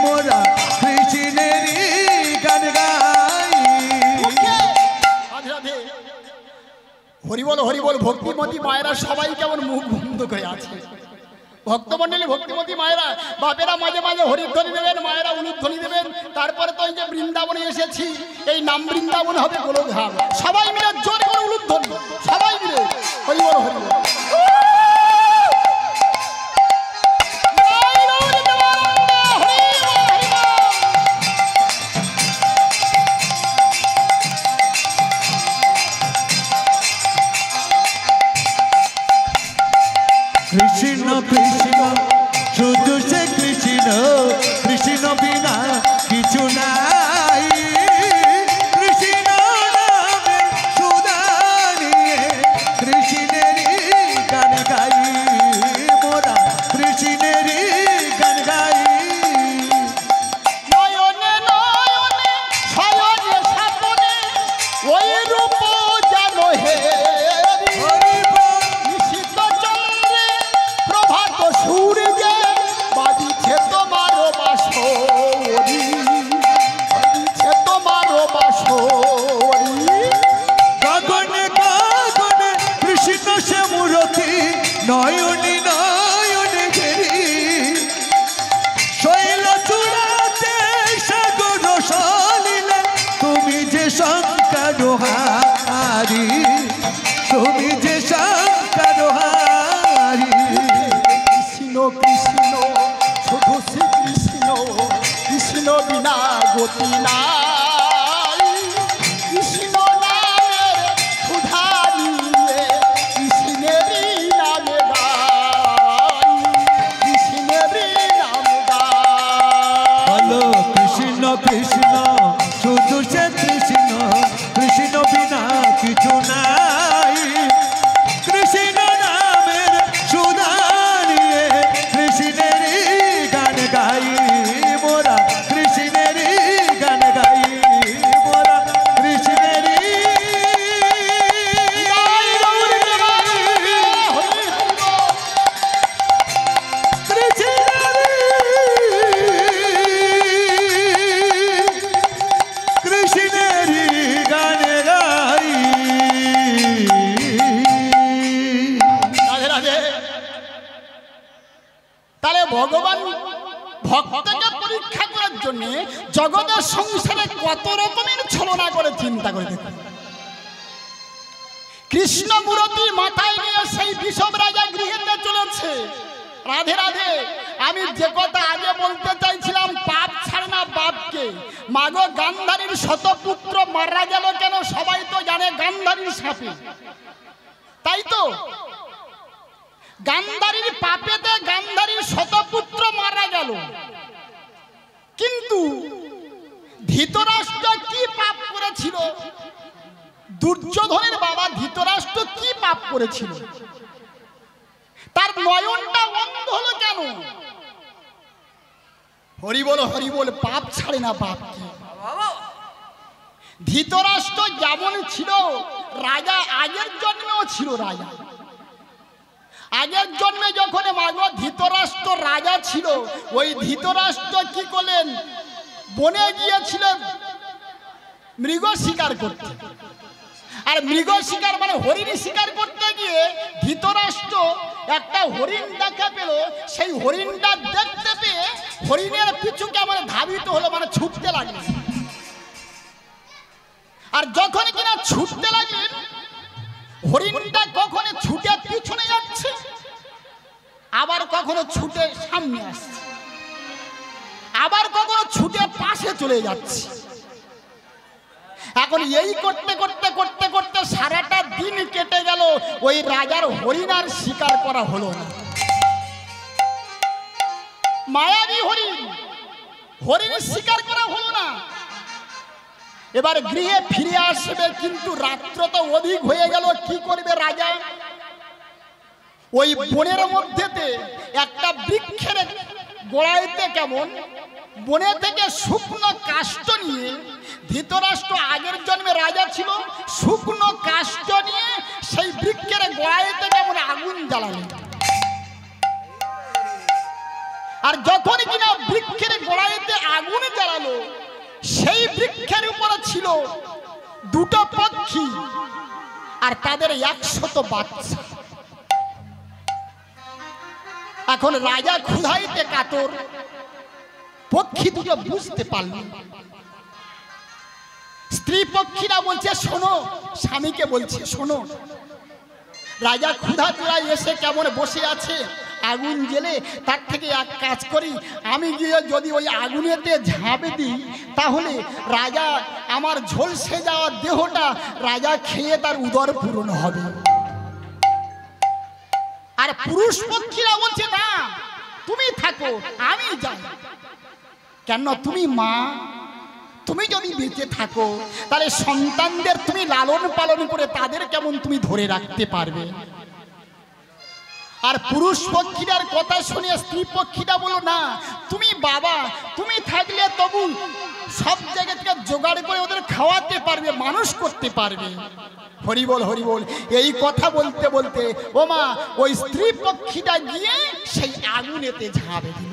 মোরা কৃষ্ণেরই গান গাই। হরিবল হরিবল। ভক্তিমতী মায়েরা সবাই কেমন মুখ বন্ধ করে আছে। ভক্তমন্ডলী, ভক্তিমতী মায়েরা, বাপেরা মাঝে মাঝে হরিধ্বনি দেবেন, মায়েরা উলুধ্বনি দেবেন। তারপরে তো এই যে বৃন্দাবনে এসেছি, এই নাম বৃন্দাবন হবে গোলকধাম। সবাই মিলে জোর করে উলুধ্বনি, সবাই মিলে হরিবল হরিবল। কৃষ্ণ কৃষ্ণ, শুধু সে কৃষ্ণ, কৃষ্ণ বিনা কিছু নাই, কৃষ্ণ নামে সুধা নিয়ে কৃষ্ণেরই গান গাই, মোরা কৃষ্ণেরই গান গাই। নয়নে নয়নে শয়নে স্বপ্নে ওই রূপ জানো হে, নিশিত চন্দ্রে প্রভাত সূর্যে বাজিছে তোমার বাঁশরি, বাজিছে তোমার বাঁশরি। গগনে গগনে কৃষ্ণ সে মূরতি, নয়নি নয়নে ঘেরি, শৈল চূড়াতে সাগর সলিলে তুমি যে শঙ্কর হারি, তুমি যে শঙ্কর হারি। কৃষ্ণ কৃষ্ণ, শুধু শ্রী কৃষ্ণ, কৃষ্ণ বিনা গতি নাই, কৃষ্ণ নামের সুধা নিয়ে কৃষ্ণেরই নামে গাই, কৃষ্ণেরই নামে গাই। বলো কৃষ্ণ কৃষ্ণ, শুধু সে কৃষ্ণ, কৃষ্ণ বিনা কিছু নাই, কৃষ্ণ নামের সুধা নিয়ে কৃষ্ণেরই গান গাই, মোরা কৃষ্ণেরই গান গাই, মোরা কৃষ্ণেরই কৃষ্ণেরই গান গাই। রাধে রাধে। তাহলে ভগবান ভক্তকে পরীক্ষা করার জন্য জগতের সংসারে কত রকমের ছলনা করে চিন্তা করে দেখুন। কৃষ্ণ মূরতি মাথায় নিয়ে সেই বিষম রাজা গৃহেতে চলেছে। রাধে রাধে। আমি যে কথা আগে বলতে চাইছিলাম, পাপ ছাড়ে না বাপকে। মাগো গান্ধারীর শতপুত্র মারা গেল কেন? সবাই তো জানে গান্ধারীর সাপে, তাই তো? গান্ধারীর পাপেতে গান্ধারীর শতপুত্র মারা গেল। কিন্তু ধৃতরাষ্ট্র কি পাপ করেছিল? দুর্যোধনের বাবা ধৃতরাষ্ট্র কি পাপ করেছিল? তার নয়নটা অন্ধ হলো কেন? হরি বল হরি বল। পাপ ছাড়ে না বাপকে। ধৃতরাষ্ট্র যেমন ছিল রাজা, আগের জন্মেও ছিল রাজা। আগের জন্মে যখন মাগো ধৃতরাষ্ট্র রাজা ছিল, ওই ধৃতরাষ্ট্র কি করলেন? বনে গিয়েছিলেন মৃগ শিকার করতে। আর মৃগ শিকার মানে হরিণ শিকার করতে গিয়ে ধৃতরাষ্ট্র একটা হরিণ দেখা পেল। সেই হরিণটা দেখতে পেয়ে হরিণের পিছু কেমন ধাবিত হলো, মানে ছুটতে লাগলেন। আর যখন কিনা ছুটতে লাগলেন, হরিণটা কখনো ছুটে পিছনে যাচ্ছে, আবার কখনো ছুটে সামনে আসছে, আবার কখনো ছুটে পাশে চলে যাচ্ছে। এখন এই করতে করতে করতে করতে সারাটা দিন কেটে গেল, ওই রাজার হরিণ আর শিকার করা হলো না। মায়াবী হরিণ, হরিণ শিকার করা হলো না। এবার গৃহে ফিরে আসবে, কিন্তু রাত্র তো অধিক হয়ে গেল। কি করবে রাজা? ওই বনের মধ্যেতে একটা বৃক্ষের গোড়াইতে কেমন বনে থেকে শুকনো কাষ্ঠ নিয়ে, ধৃতরাষ্ট্র আগের জন্মে রাজা ছিল, শুকনো কাষ্ঠ নিয়ে সেই বৃক্ষের গোড়াইতে কেমন আগুন জ্বালালেন। আর যখন কিনা বৃক্ষের গোড়াইতে আগুন জ্বালালো, সেই বৃক্ষের উপরে ছিল দুটো পক্ষী আর তাদের 100 বাচ্চা। এখন রাজা ক্ষুধাইতে কাতর, পক্ষী দুটো বুঝতে পারল। স্ত্রী পক্ষীরা বলছে শোনো, স্বামীকে বলছে শোনো, রাজা ক্ষুধা চূড়ায় এসে কেমন বসে আছে, আগুন জেলে, তার থেকে এক কাজ করি, আমি গিয়ে যদি ওই আগুনেতে ঝাঁপে দিই, তাহলে রাজা আমার ঝলসে যাওয়া দেহটা রাজা খেয়ে তার উদর পূরণ হবে। আর পুরুষ পক্ষীরা বলছে না, তুমি থাকো, আমি যাই। কেন? তুমি মা, তুমি যদি বেঁচে থাকো তাহলে সন্তানদের তুমি লালন পালন করে তাদের কেমন তুমি ধরে রাখতে পারবে। আর পুরুষ পক্ষীরার কথা শুনে স্ত্রী পক্ষীরা বলো না, তুমি বাবা, তুমি থাকলে তবু সব জায়গা থেকে জোগাড় করে ওদের খাওয়াতে পারবে, মানুষ করতে পারবে। হরি বল হরি বল। এই কথা বলতে বলতে ও মা, ওই স্ত্রী পক্ষীটা গিয়ে সেই আগুনেতে ঝাঁপে দিল।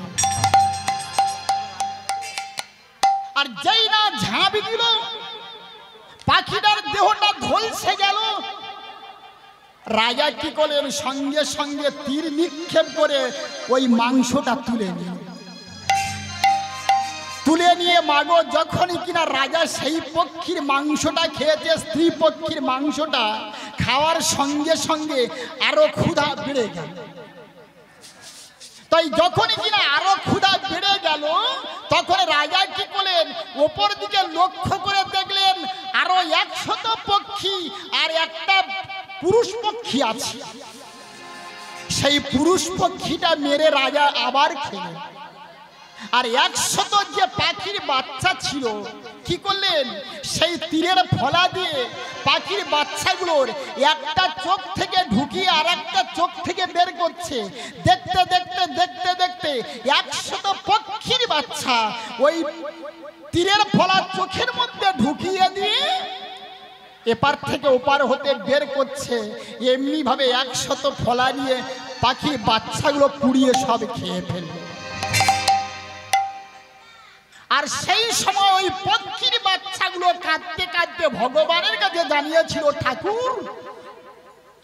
আর যেই না ঝাঁপে দিল, পাখিটার দেহটা ঝলসে গেল। রাজা কি করলেন? সঙ্গে সঙ্গে তীর নিক্ষেপ করে ওই মাংসটা তুলে নিল। তুলে নিয়ে মাগো যখনই কিনা রাজা সেই পক্ষীর মাংসটা খেয়েছে, স্ত্রী পক্ষীর মাংসটা খাওয়ার সঙ্গে সঙ্গে আরো ক্ষুধা বেড়ে গেল। তাই যখনই কিনা আরো ক্ষুধা বেড়ে গেল, তখন রাজা কি করলেন? ওপর দিকে লক্ষ্য করে দেখলেন আরো 100 পক্ষী আর একটা পুরুষ পক্ষী আছে। সেই পুরুষ পক্ষীটা মেরে রাজা আবার খেলেন। আর 100 যে পাখির বাচ্চা ছিল, কি করলেন? সেই তীরের ফলা দিয়ে পাখির বাচ্চাগুলোর একটা চোখ থেকে ঢুকিয়ে আর একটা চোখ থেকে বের করছে। দেখতে দেখতে দেখতে দেখতে 100 পক্ষীর বাচ্চা ওই তীরের ফলা চোখের মধ্যে ঢুকিয়ে দিয়ে এপার থেকে ওপার হতে বের করছে। এমনি ভাবে 100 ফলা নিয়ে পাখির বাচ্চাগুলো পুড়িয়ে সব খেয়ে ফেলবে। আর সেই সময় ওই পক্ষীর বাচ্চাগুলো কাঁদতে কাঁদতে ভগবানের কাছে জানিয়েছিল, ঠাকুর,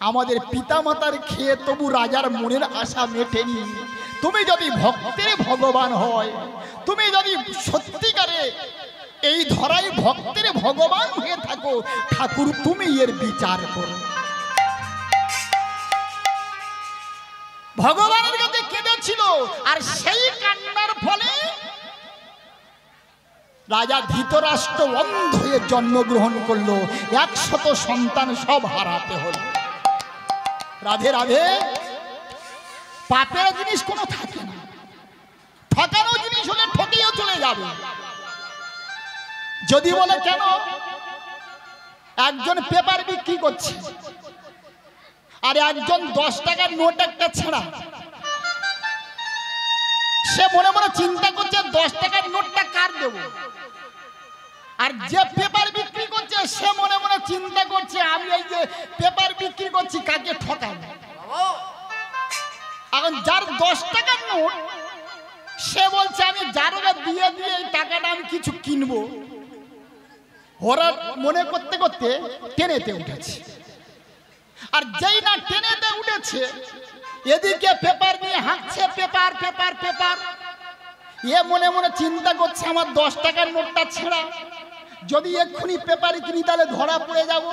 আমাদের পিতামাতার খেয়ে তবু রাজার মনের আশা মেটেনি, তুমি যদি ভক্তের ভগবান হয়, তুমি যদি সত্যিকারে এই ধরাই ভক্তের ভগবান হয়ে থাকো, ঠাকুর তুমি এর বিচার করো। ভগবানের কাছে কেঁদেছিল, আর সেই কান্নার ফলে রাজা ধৃতরাষ্ট্র অন্ধ হয়ে জন্মগ্রহণ করলো, 100 সন্তান সব হারাতে হলো। রাধে রাধে। পাপের জিনিস কোনো থাকে না, ঠকানো জিনিস হলে ঠকিয়েও চলে যাবে। যদি বলে কেন, একজন পেপার বিক্রি করছে আর একজন 10 টাকার নোট একটা ছেঁড়া, সে মনে মনে চিন্তা করছে 10 টাকার নোটটা কার দেব। আর যে পেপার বিক্রি করছে সে মনে মনে চিন্তা করছে আমি এই যে পেপার বিক্রি করছি কাকে ঠকাবো। এখন যার 10 টাকার নোট সে বলছে আমি যারকে দিয়ে দিয়ে এই টাকাটা আমি কিছু কিনবো। ওরা মনে করতে করতে ট্রেনেতে উঠেছে, আর যেই না ট্রেনেতে উঠেছে এদিকে পেপার নিয়ে হাঁটছে, পেপার পেপার পেপার। এ মনে মনে চিন্তা করছে আমার 10 টাকার নোটটা ছেঁড়া, যদি এক্ষুনি পেপারে কিনি তাহলে ধরা পড়ে যাব,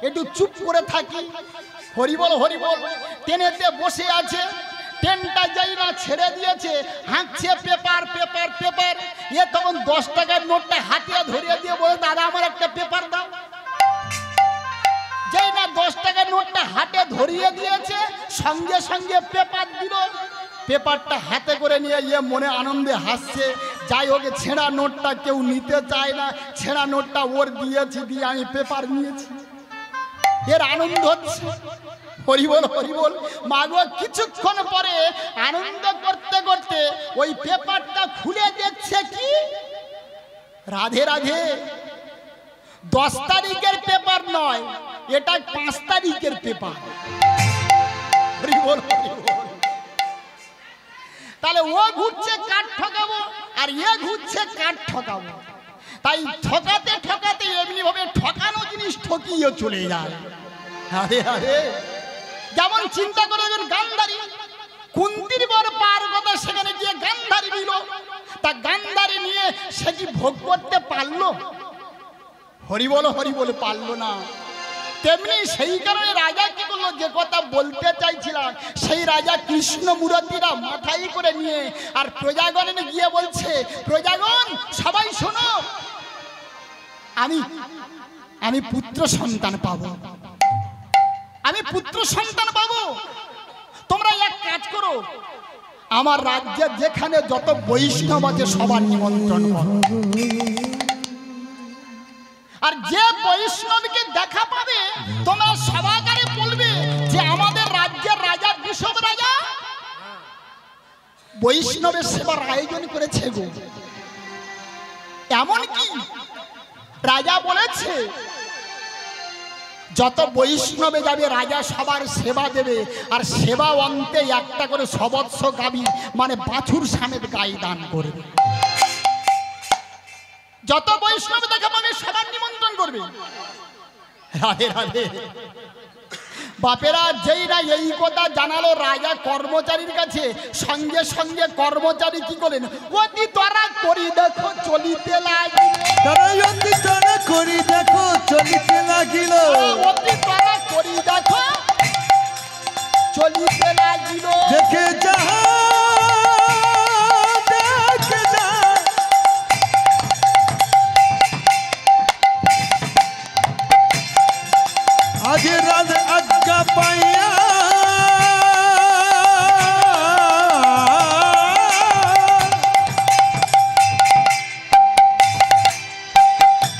একটু চুপ করে থাকি। হরিবল হরিবল। ট্রেনেতে বসে আছে, ট্রেনটা যাই না ছেড়ে দিয়েছে, হাঁকছে পেপার পেপার পেপার। এ তখন 10 টাকার নোটটা হাতিয়ে ধরিয়ে দিয়ে বলে দাদা আমার একটা পেপার দাও। যেই না 10 টাকার নোটটা হাতে ধরিয়ে দিয়েছে, সঙ্গে সঙ্গে পেপার দিল। পেপারটা হাতে করে নিয়ে ইয়ে মনে আনন্দে হাসছে। যাই হোক, ছেঁড়া নোটটা কেউ নিতে চায় না, ছেঁড়া নোটটা ওর দিয়েছি, দিয়ে আমি পেপার নিয়েছি, এর আনন্দ হচ্ছে। হরিবল হরিবল। মাগো কিছুক্ষণ পরে আনন্দ করতে করতে ওই পেপারটা খুলে দেখছে কি, রাধে রাধে, 10 তারিখের পেপার নয়, এটা 5 তারিখের পেপার। হরিবল হরিবল। তাহলে ও ঘুরছে কাঠ ঠকাবো, আর এ ঘুরছে কাঠ ঠকাবো। তাই ঠকাতে ঠকাতে এমনি ভাবে ঠকানো জিনিস ঠকিয়ে চলে যায়। আরে আরে, যেমন চিন্তা করে গান্ধারী, কুন্তির বর পার কথা সেখানে গিয়ে গান্ধারী নিল, তা গান্ধারী নিয়ে সে কি ভোগ করতে পারলো? হরিবল হরিবল, পারলো না। তেমনি সেই কারণে রাজা কি করলো, যে কথা বলতে চাইছিলাম, সেই রাজা কৃষ্ণ মূর্তিরা মাথায় করে নিয়ে আর প্রজাগণে গিয়ে বলছে, প্রজাগণ সবাই শোনো, আমি পুত্র সন্তান পাবো, আমি পুত্র সন্তান পাবো। তোমরা এক কাজ করো, আমার রাজ্যে যেখানে যত বৈষ্ণব আছে সবার নিমন্ত্রণ করো, আর যে বৈষ্ণবকে দেখা পাবে তোমরা সবাইকারে বলবে যে আমাদের রাজ্যের রাজা বৃষভ রাজা বৈষ্ণবের সেবার আয়োজন করেছে গো। এমন কি রাজা বলেছে যত বৈষ্ণবে যাবে রাজা সবার সেবা দেবে, আর সেবা অন্তে একটা করে সবৎস গাবি মানে বাছুর সমেত গাই দান করবে। যত বৈষ্ণব দেখা পাবে সবার নিমন্ত্রণ করবে। রাধে রাধে। বাপেরা যেই না এই কথা জানালো রাজা কর্মচারীর কাছে, সঙ্গে সঙ্গে কর্মচারী কি করলেন, অতি ত্বরা করি দেখো চলিতে লাগিল। অতি ত্বরা করি দেখো চলিতে লাগিল। অতি ত্বরা করি দেখো চলিতে লাগিল। দেখে যাহা দেখে যা, আজ রাত আজ্ঞা পাইয়া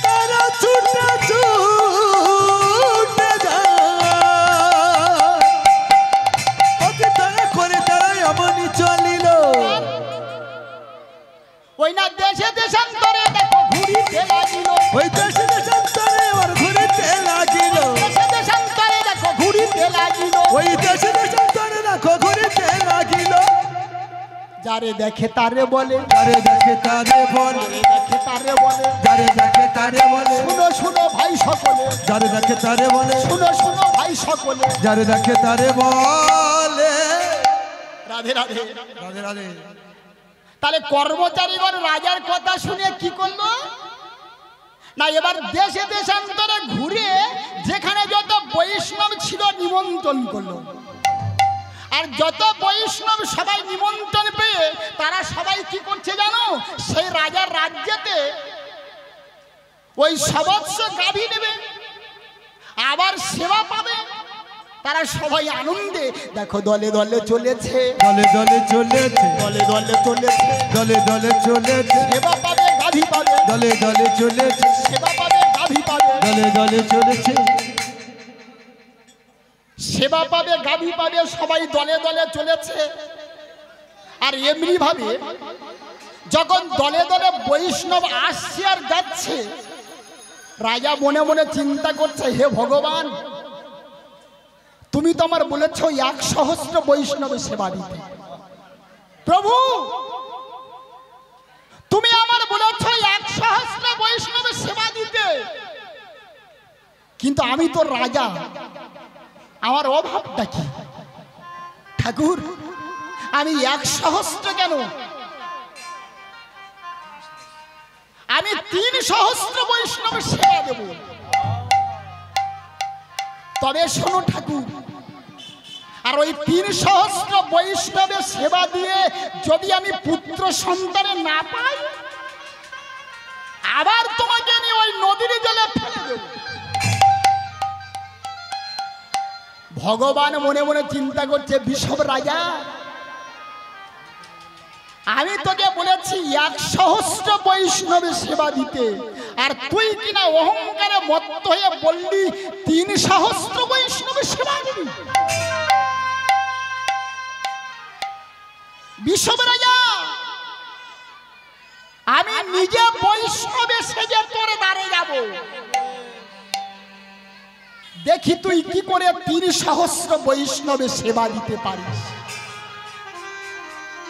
তারা ছুটে ছুটে যায়। অতি তারা করে তারা এমনই চলিল। ওই না দেশে দেশান্তরে দেখো ঘুরিতে লাগিল। ওই দেশে দেশান্তরে ওর ঘুরিতে লাগিল। দেশে দেশান্তরে দেখো ঘুরিতে লাগিল। ওই দেশে দেশান্তরে দেখো ঘুরিতে লাগিল। যারে দেখে তারে বলে, যারে দেখে তারে বলে, দেখে তারে বলে, যারে দেখে তারে বলে, শুনো শুনো ভাই সকলে, যারে দেখে তারে বলে, শুনো শুনো ভাই সকলে। যারে দেখে তারে বলে। রাধে রাধে। রাধে রাধে। তাহলে কর্মচারীগণ রাজার কথা শুনে কি করলো না, এবার দেশে দেশান্তরে ঘুরে যেখানে যত বৈষ্ণব ছিল নিমন্ত্রণ করলো। আর যত বৈষ্ণব সবাই নিমন্ত্রণ পেয়ে তারা সবাই কি করছে জানো, সেই রাজার রাজ্যেতে ওই সবৎস গাভী নেবে, আবার সেবা পাবে। তারা সবাই আনন্দে দেখো দলে দলে চলেছে, দলে দলে চলেছে, দলে দলে চলেছে, দলে দলে চলেছে, সেবা পাবে গাভী পাবে, দলে দলে চলেছে, সেবা পাবে গাভী পাবে, দলে দলে চলেছে, সেবা পাবে গাভী পাবে, সবাই দলে দলে চলেছে। আর এমনি ভাবে যখন দলে দলে বৈষ্ণব আসছে আর যাচ্ছে, রাজা মনে মনে চিন্তা করছে, হে ভগবান, তুমি তো আমার বলেছ 1,000 বৈষ্ণবের সেবা দিতে। প্রভু, তুমি আমার বলেছ 1,000 বৈষ্ণবের সেবা দিতে, কিন্তু আমি তো রাজা, আমার অভাবটা কি? ঠাকুর, আমি 1,000 কেন, আমি 3,000 বৈষ্ণবের সেবা দেব। তবে শোনো ঠাকুর, আর ওই 3,000 বৈষ্ণবের সেবা দিয়ে যদি আমি পুত্র সন্তানে না পাই, আবার তোমাকে আমি ওই নদীর জলে ফেলে দেব। ভগবান মনে মনে চিন্তা করছে, বিষব রাজা, আমি তোকে বলেছি 1,000 বৈষ্ণবের সেবা দিতে, আর তুই কিনা অহংকারে মত্ত হয়ে বললি 3,000 বৈষ্ণবের সেবা দিবি। বিষব রাজা, আমি নিজে বৈষ্ণবে সেজে তোর দ্বারে যাব, দেখি তুই কি করে 3,000 বৈষ্ণবের সেবা দিতে পারিস।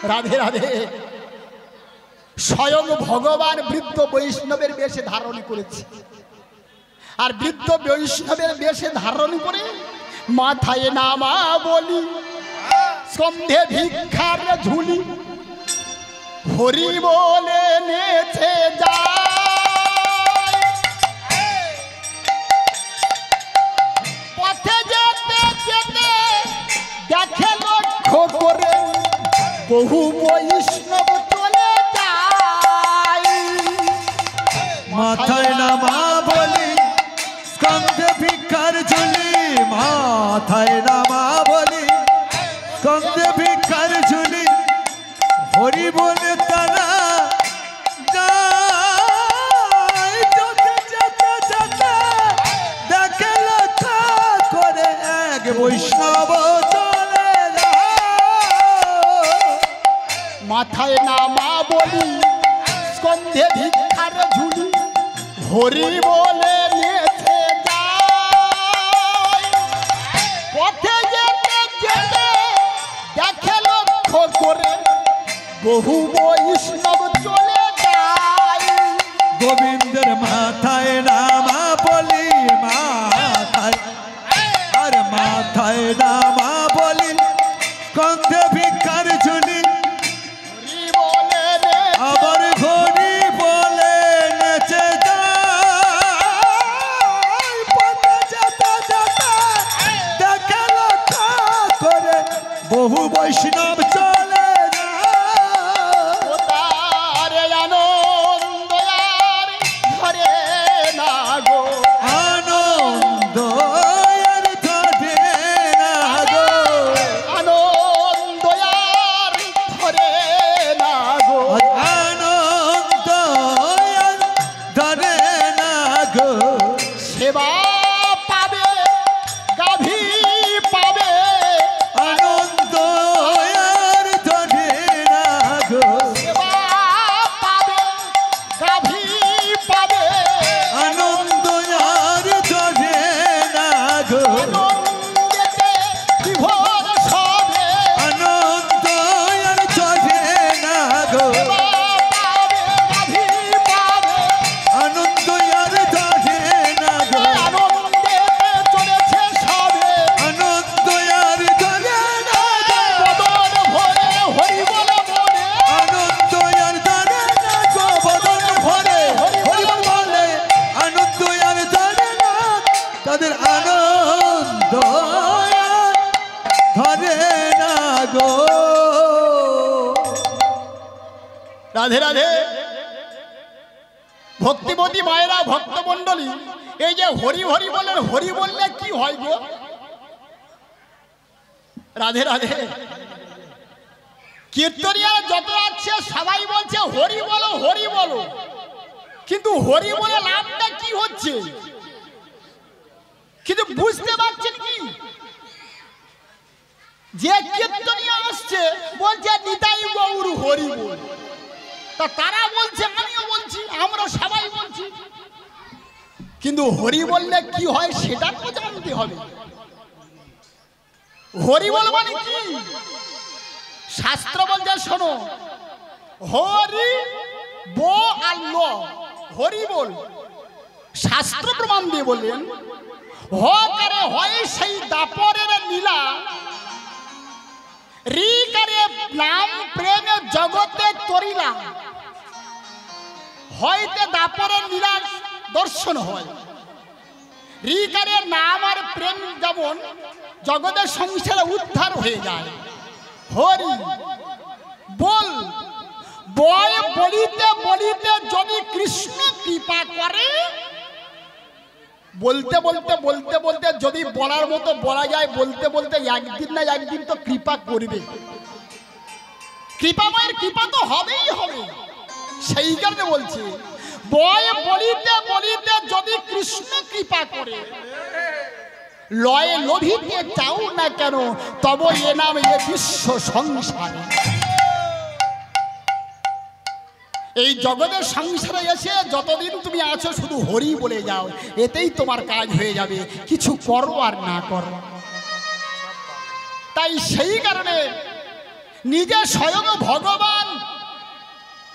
রাধে রাধে। স্বয়ং ভগবান বৃদ্ধ বৈষ্ণবের বেশে ধারণ করেছে, আর বৃদ্ধ বৈষ্ণবের বেশে ধারণ করে মাথায় নামা বলি, স্কন্ধে ভিক্ষার ঝুলি, হরি বলে নেছে যায়। পথে যেতে যেতে দেখে লক্ষ্য করে বহু বৈষ্ণব চলে যায়। মাথায় নামা বলি, স্কন্ধে ভিক্ষার ঝুলি, মাথায় নামা বলি, স্কন্ধে ভিক্ষার ঝুলি, হরি বলে তারা যায়। যেতে যেতে যেতে দেখে লক্ষ্য করে এক বৈষ্ণব চলে যায়। মাথায় নামা বলি, স্কন্ধে ভিক্ষার ঝুলি, হরি বলে নিয়েছে যায়। পথে যেতে যেতে দেখে লক্ষ্য করে বহু বৈষ্ণব চলে যায়। গোবিন্দের মাথায় নামা বলি, মাথায় আর মাথায় নামা বলি, স্কন্ধে ভিক্ষার ঝুলি, হরি বলে রে আবার ঘড়ি বলে নেচে যায়। পথে যেতে যেতে দেখে লক্ষ্য করে বহু বৈষ্ণব চলে যায়। তারে আনন্দ আর ধরে না গো, আনন্দ আর ধরে না গো, আনন্দ আর ধরে না গো। আনন্দ আর ধরে না গো। সেবা পাবে গাভী পাবে, আনন্দ আর রাধে রাধে। ভক্তিমতী মায়েরা, ভক্তমণ্ডলী, এই যে হরি হরি বলেন, হরি বললে কি হয় গো? রাধে রাধে। কীর্তনিয়া যত আছে সবাই বলছে হরি বলো, হরি বলো, কিন্তু হরি বলে লাভটা কি হচ্ছে? কিন্তু বুঝতে পারছেন কি? যে কীর্তনিয়া আসছে বলছে নিতাই গৌর হরি বল, তা তারা বলছে, আমিও বলছি, আমরা সবাই বলছি, কিন্তু হরি বললে কি হয় সেটা তো জানতে হবে। হরি বল মানে কি? শাস্ত্র বলছে শোনো, হরি বো আর ল, হরি বল শাস্ত্র প্রমাণ দিয়ে বললেন, হকারে হয় সেই দাপরের লীলা, রিকারে নাম প্রেমে জগতে তরিলা, হয়তে দাপরের লীলা দর্শন হয়, রিকারে নাম আর প্রেম যেমন জগতের সংসারে উদ্ধার হয়ে যায়। হরি বল বয় বলিতে বলিতে যদি কৃষ্ণ কৃপা করে, বলতে বলতে বলতে বলতে যদি বলার মতো বলা যায়, বলতে বলতে একদিন না একদিন তো কৃপা করবে। কৃপাময়ের কৃপা তো হবেই হবে, সেই কারণে বলছে বয় বলিতে বলিতে যদি কৃষ্ণ কৃপা করে, লয়ে লোভিতে চাও না কেন, তব এ নাম এ বিশ্ব সংসারে। এই জগতের সংসারে এসে যতদিন তুমি আছো শুধু হরি বলে যাও, এতেই তোমার কাজ হয়ে যাবে, কিছু করো আর না করো। তাই সেই কারণে নিজে স্বয়ং ভগবান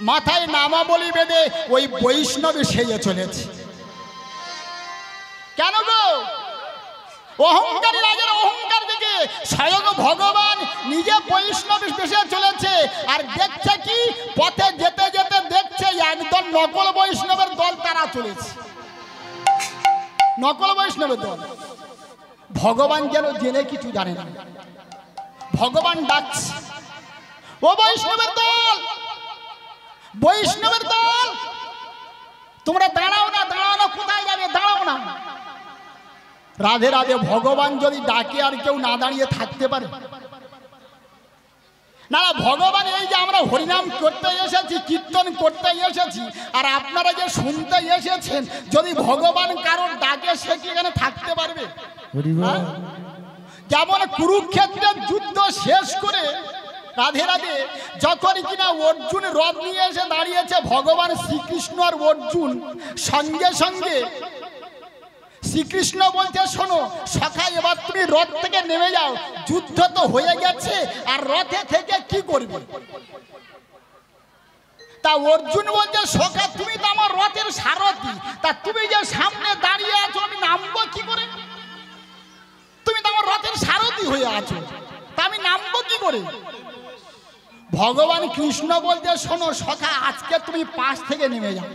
মাথায় নামাবলী বেঁধে ওই বৈষ্ণবে সেজে চলেছে। কেন গো? অহংকারী রাজার অহংকার থেকে স্বয়ং ভগবান নিজে বৈষ্ণব বেশে চলেছে। আর দেখছে কি, পথে যেতে যেতে দেখছে একদল নকল বৈষ্ণবের দল তারা চলেছে, নকল বৈষ্ণবের দল। ভগবান যেন জেনে কিছু জানে না, ভগবান ডাকছে, ও বৈষ্ণবের দল, বৈষ্ণবের দল, তোমরা দাঁড়াও না, দাঁড়াও না, কোথায় যাবে, দাঁড়াও না। রাধে রাধে। ভগবান যদি ডাকে আর কেউ না দাঁড়িয়ে থাকতে পারে না? ভগবান এই যে আমরা হরিনাম করতে এসেছি, কীর্তন করতে এসেছি, আর আপনারা যে শুনতে এসেছেন, যদি ভগবান কারোর ডাকে সে কি এখানে থাকতে পারবে? যেমন কুরুক্ষেত্রের যুদ্ধ শেষ করে রাধে রাধে যখন কিনা অর্জুন রথ নিয়ে এসে দাঁড়িয়েছে, ভগবান শ্রীকৃষ্ণ আর অর্জুন সঙ্গে সঙ্গে শ্রীকৃষ্ণ বলছে, শোনো সখা, এবার তুমি রথ থেকে নেমে যাও, যুদ্ধ তো হয়ে গেছে, আর রথে থেকে কি করবে? তা অর্জুন বলছে, সখা তুমি তো আমার রথের সারথি, তা তুমি যে সামনে দাঁড়িয়ে আছো আমি নামবো কি করে? তুমি তো আমার রথের সারথি হয়ে আছো, তা আমি নামবো কি করে? ভগবান কৃষ্ণ বলছে, শোনো সখা, আজকে তুমি পাশ থেকে নেমে যাও,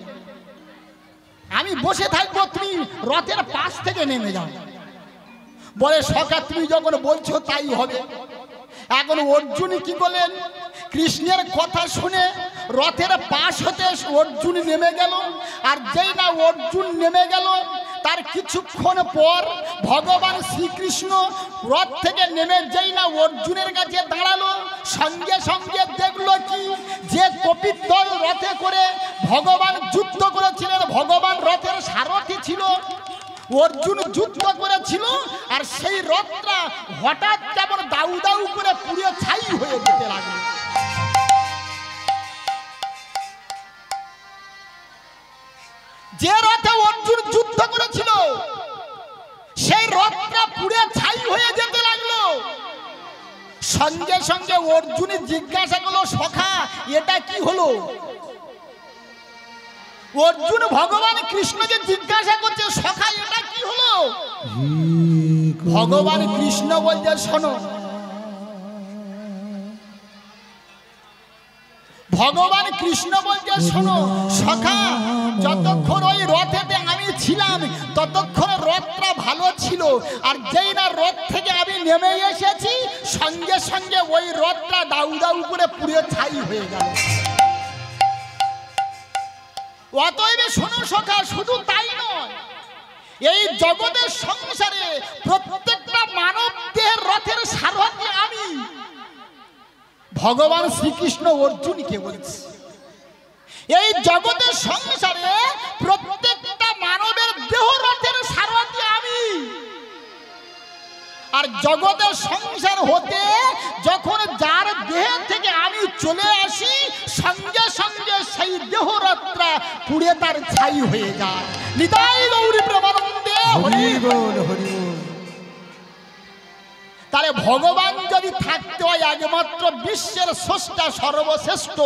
আমি বসে থাকবো, তুমি রথের পাশ থেকে নেমে যাও। বলে, সখা তুমি যখন বলছো তাই হবে। এখন অর্জুন কি করলেন? কৃষ্ণের কথা শুনে রথের পাশ হতে অর্জুন নেমে গেল। আর যেই না অর্জুন নেমে গেল, তার কিছুক্ষণ পর ভগবান শ্রীকৃষ্ণ রথ থেকে নেমে যেই না অর্জুনের কাছে দাঁড়ালো, সঙ্গে সঙ্গে দেখলো কি, যে কপিত্থল রথে করে ভগবান যুদ্ধ করেছিলেন, ভগবান রথের সারথি ছিল, অর্জুন যুদ্ধ করেছিল, আর সেই রথটা হঠাৎ কেমন দাউ দাউ করে পুড়ে ছাই হয়ে যেতে লাগলো। যে রথে অর্জুন যুদ্ধ করেছিল সেই রথটা পুড়ে ছাই হয়ে যেতে লাগলো। সঙ্গে সঙ্গে অর্জুন জিজ্ঞাসা করলো, সখা এটা কি হলো? অর্জুন ভগবান কৃষ্ণকে জিজ্ঞাসা করছে, সখা এটা কি হলো? ভগবান কৃষ্ণ বলছে, শোনো, ভগবান কৃষ্ণ বলছে, শোনো সখা, যতক্ষণ ওই রথেতে আমি ছিলাম ততক্ষণ রথটা ভালো ছিল, আর যেই না রথ থেকে আমি নেমে এসেছি, সঙ্গে সঙ্গে ওই রথটা দাউ দাউ করে পুড়ে ছাই হয়ে গেল। অতএব শোনো সখা, শুধু তাই নয়, এই জগতের সংসারে প্রত্যেকটা মানব দেহের রথের সারথি আমি। ভগবান শ্রীকৃষ্ণ অর্জুনকে বলছে, এই জগতের সংসারে প্রত্যেকটা মানবের দেহ রথের সারথি আমি। আর জগতের সংসার হতে যখন যার দেহ থেকে আমি চলে আসি, সঙ্গে সঙ্গে সেই দেহরত্রা পুড়ে তার ছাই হয়ে যায়। নিতাই গৌরী প্রেমানন্দে হরি বল, হরি বল। তাহলে ভগবান যদি থাকতে হয়, একমাত্র বিশ্বের স্রষ্টা সর্বশ্রেষ্ঠ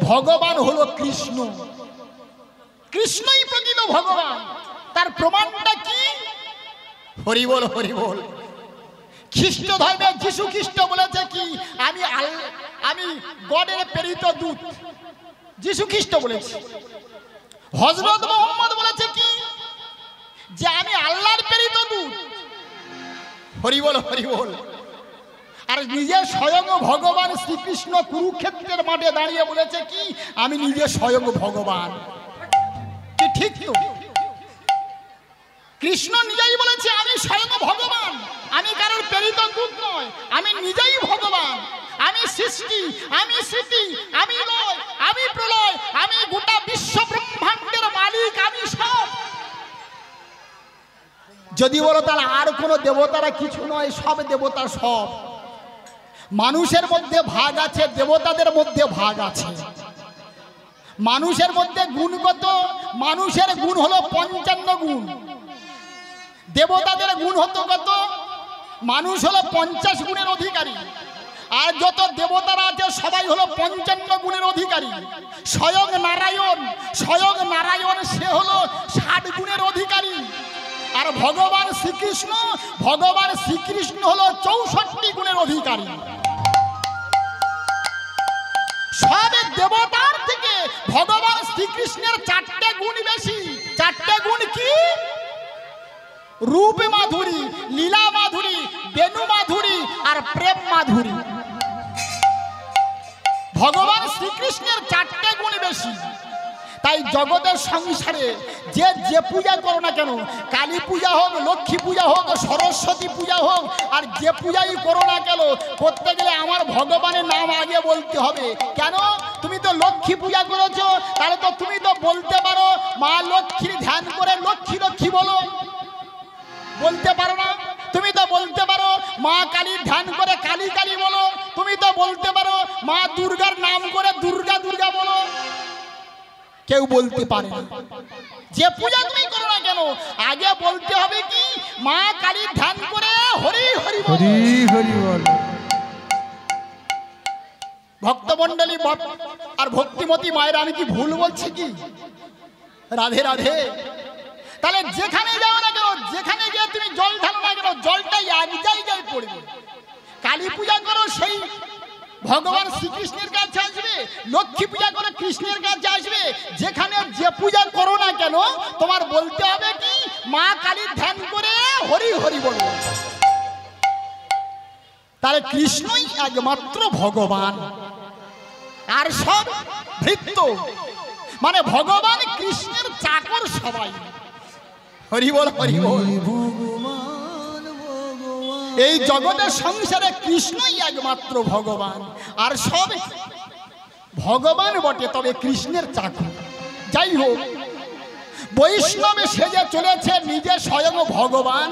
ভগবান হলো কৃষ্ণ। কৃষ্ণই প্রকৃত ভগবান। তার প্রমাণটা কি? হরি বল, হরি বল। খ্রিস্ট ধর্মে যীশু খ্রিস্ট বলেছে কি, আমি গডের প্রেরিত দূত, যীশু খ্রিস্ট বলেছে। হযরত মুহাম্মদ বলেছে কি, যে আমি আল্লাহর প্রেরিত দূত। হরি বল, হরি বল। আর নিজে স্বয়ং ভগবান শ্রীকৃষ্ণ কুরুক্ষেত্রের মাঠে দাঁড়িয়ে বলেছে কি, আমি নিজে স্বয়ং ভগবান। কি ঠিক তো? কৃষ্ণ নিজেই বলেছে আমি স্বয়ং ভগবান, আমি কারোর প্রেরিত দূত নয়, আমি নিজেই ভগবান। আমি সৃষ্টি, আমি স্মৃতি, আমি লয়, আমি প্রলয়, আমি গোটা বিশ্ব ব্রহ্মাণ্ডের মালিক, আমি সব। যদি বলো তাহলে আর কোনো দেবতারা কিছু নয়, সব দেবতা সব। মানুষের মধ্যে ভাগ আছে, দেবতাদের মধ্যে ভাগ আছে। মানুষের মধ্যে গুণ কত? মানুষের গুণ হলো 55 গুণ। দেবতাদের গুণ হতো কত? মানুষ হলো 50 গুণের অধিকারী, আর যত দেবতারা আছে সবাই হলো 55 গুণের অধিকারী। স্বয়ং নারায়ণ সে হলো 60 গুণের অধিকারী। আর ভগবান শ্রীকৃষ্ণ হলো 64 গুণের অধিকারী। সব দেবতার থেকে ভগবান শ্রীকৃষ্ণের 4টে গুণ বেশি। 4টে গুণ কি? রূপ মাধুরী, লীলা মাধুরী, বেনু মাধুরী আর প্রেম মাধুরী। ভগবান শ্রীকৃষ্ণের 4টে গুণ বেশি। তাই জগতের সংসারে যে পূজা করো না কেন, কালী পূজা হোক, লক্ষ্মী পূজা হোক, সরস্বতী পূজা হোক, আর যে পূজাই করো না কেন, করতে গেলে আমার ভগবানের নাম আগে বলতে হবে। কেন? তুমি তো লক্ষ্মী পূজা করেছো, তাহলে তো তুমি তো বলতে পারো মা লক্ষ্মীর ধ্যান করে লক্ষ্মী লক্ষ্মী বলো, বলতে পারো না? তুমি তো বলতে পারো মা কালীর ধ্যান করে কালী কালী বলো, তুমি তো বলতে পারো মা দুর্গার নাম করে দুর্গা দুর্গা বলো। কেউ বলতে পারে না। যে পূজা তুমি করো না কেন, আগে বলতে হবে কি, মা কালীর ধ্যান করে হরি হরি হরি হরি বল। ভক্তমণ্ডলী আর ভক্তিমতী মায়ের, আমি কি ভুল বলছি কি? রাধে রাধে। তাহলে যেখানে যাও না কেন, যেখানে গিয়ে তুমি জল ঢালো না কেন, জলটাই এক জায়গায় পড়বে। কালী পূজা করো, সেই ভগবান শ্রীকৃষ্ণের কাছে আসবে। লক্ষ্মী পূজা করে কৃষ্ণের কাছে আসবে। যেখানে যে পূজা করো না কেন, তোমার বলতে হবে কি, মা কালীর ধ্যান করে হরি হরি বলো। তাহলে কৃষ্ণই একমাত্র ভগবান, আর সব ভৃত্য। মানে ভগবান কৃষ্ণের চাকর সবাই। হরি বল, হরি বল। এই জগতের সংসারে কৃষ্ণই একমাত্র ভগবান, আর সব ভগবান বটে, তবে কৃষ্ণের চাকর। যাই হোক, বৈষ্ণবে সেজে চলেছে নিজে স্বয়ং ভগবান।